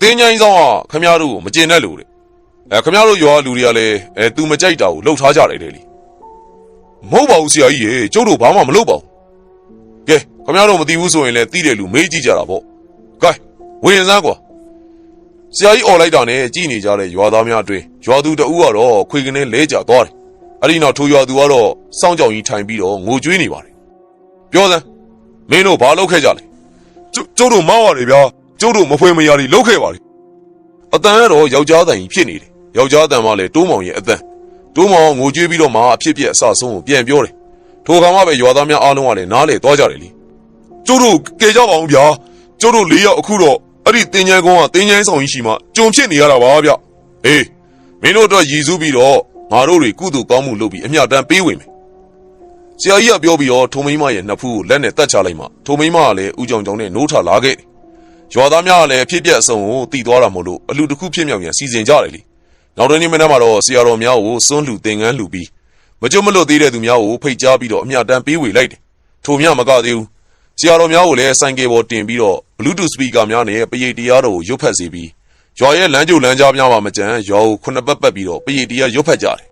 ေတင်းချိုင်းဆောင်ကခမရတို့ကိုမကျင်တဲ့လူတဲ့ခမရတို့ရွာလူတွေကလည်းသူမကြိုက်တာကိုလှုပ်ထားကြတယ်လေမဟုတ်ပါဘူးဆရာကြီးရေကျုပ်တို့ဘာမှမလုပ်ပါဘူးကဲခမရတို့မသိဘူးဆိုရင်လည်းသိတယ်လူမေးကြည့်ကြတာပေါ့ကဲဝင်စမ်းကွာဆရာကြီးអော်လိုက်တာနဲ့ကြည်နေကြတဲ့ရွာသားများအတွင်းရွာသူတဦးကတော့ခွေကနေလဲကျသွားတယ်အဲ့ဒီနောက်ထိုရွာသူကတော့စောင်းကြောင်ကြီးထိုင်ပြီးတော့ငိုကြွေးနေပါတယ်ပြောစမ်းမင်းတို့ဘာလုပ်ခဲ့ကြလဲကျုပ်တို့မောက်ရတယ်ဗျာကျုပ်တို့မဖွေမရတွေလုပ်ခဲ့ပါလေအတန်ကတော့ယောက်ျားတန်ကြီးဖြစ်နေတယ်ယောက်ျားတန်မှလည်းတိုးမောင်ရဲ့အတန်တိုးမောင်ငိုကြွေးပြီးတော့မှအဖြစ်ပြက်အဆဆုံးကိုပြန်ပြောတယ်ထိုခါမှပဲရွာသားများအားလုံးကလည်းနားလေသွားကြတယ်လေကျုပ်တို့ကယ်ကြပါအောင်ဗျာကျုပ်တို့4 ယောက်အခုတော့အဲ့ဒီတင်ញန်းကုန်းကတင်ញန်းဆောင်ကြီးရှိမှကြုံဖြစ်နေရတာပါဗျအေးမင်းတို့တော့ရည်စူးပြီးတော့ငါတို့တွေကုသိုလ်ကောင်းမှုလုပ်ပြီးအမျှတမ်းပေးဝင်မယ် ဆရာကြီးကပြောပြီးတော့ထိုမိမရဲ့နှစ်ဖူးကိုလက်နဲ့တက်ချလိုက်မှထိုမိမကလည်းဦးကြောင်ကြောင်နဲ့နိုးထလာခဲ့တယ်ရွာသားများကလည်းဖြစ်ပျက်အစုံကိုတည်သွားတာမို့လို့အလူတစ်ခုဖြစ်မြောက်ပြန်စီစဉ်ကြတယ်လေနောက်တစ်နေ့မနက်မှာတော့ဆရာတော်များကိုစွန့်လှူသင်္ကန်းလှူပြီးမကြွမလွတ်သေးတဲ့သူများကိုဖိတ်ကြားပြီးတော့အမျှတမ်းပေးဝေလိုက်တယ်ထို့မြမကသေးဘူးဆရာတော်များကိုလည်းဆိုင်ကယ်ပေါ်တင်ပြီးတော့ Bluetooth speaker များနဲ့ပရိတ်တရားတော်ကိုရွတ်ဖတ်စေပြီးရွာရဲ့လမ်းကြိုလမ်းကြားများမှာမကြမ်းရွာကိုခုနှစ်ပတ်ပတ်ပြီးတော့ပရိတ်တရားရွတ်ဖတ်ကြတယ်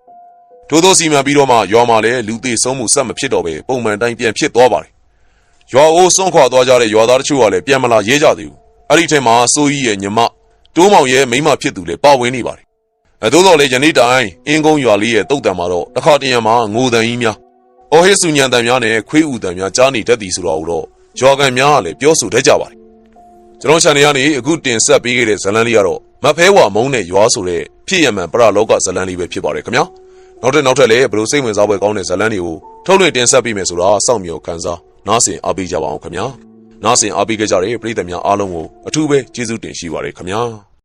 ထို့သောစီမံပြီးတော့မှရွာမှာလည်းလူသေးဆုံးမှုဆက်မဖြစ်တော့ပဲပုံမှန်တိုင်းပြန်ဖြစ်သွားပါတယ်ရွာအိုးစွန့်ခွာသွားကြတဲ့ရွာသားတို့ကလည်းပြန်မလာရဲကြသေးဘူးအဲ့ဒီထဲမှာစိုးကြီးရဲ့ညီမတိုးမောင်ရဲ့မိန်းမဖြစ်သူလည်းပါဝင်နေပါတယ်သို့တော်လည်းယနေ့တိုင်အင်းကုန်းရွာလေးရဲ့တုတ်တံမှာတော့တစ်ခါတရံမှာငိုတန်ကြီးများအော်ဟစ်စုညံတန်များနဲ့ခွေးဥတန်များကြားနေတတ်သည်ဆိုတော့ရွာကန်များကလည်းပြောဆိုတတ်ကြပါတယ်ကျွန်တော် channel ကနေအခုတင်ဆက်ပေးခဲ့တဲ့ဇာတ်လမ်းလေးကတော့မဖဲဝါမုံနဲ့ရွာဆိုတဲ့ဖြစ်ရမှန်ပရလောကဇာတ်လမ်းလေးပဲဖြစ်ပါတယ်ခင်ဗျာနောက်ထပ်လည်းဘလို့စိတ်ဝင်စားပွဲကောင်းတဲ့ဇာတ်လမ်းတွေကိုထုတ်လွှင့်တင်ဆက်ပေးမယ်ဆိုတာစောင့်မျှော်ခံစားနားဆင်အားပေးကြပါအောင်ခင်ဗျာနားဆင်အားပေးကြတဲ့ပရိသတ်များအားလုံးကိုအထူးပဲကျေးဇူးတင်ရှိပါတယ်ခင်ဗျာ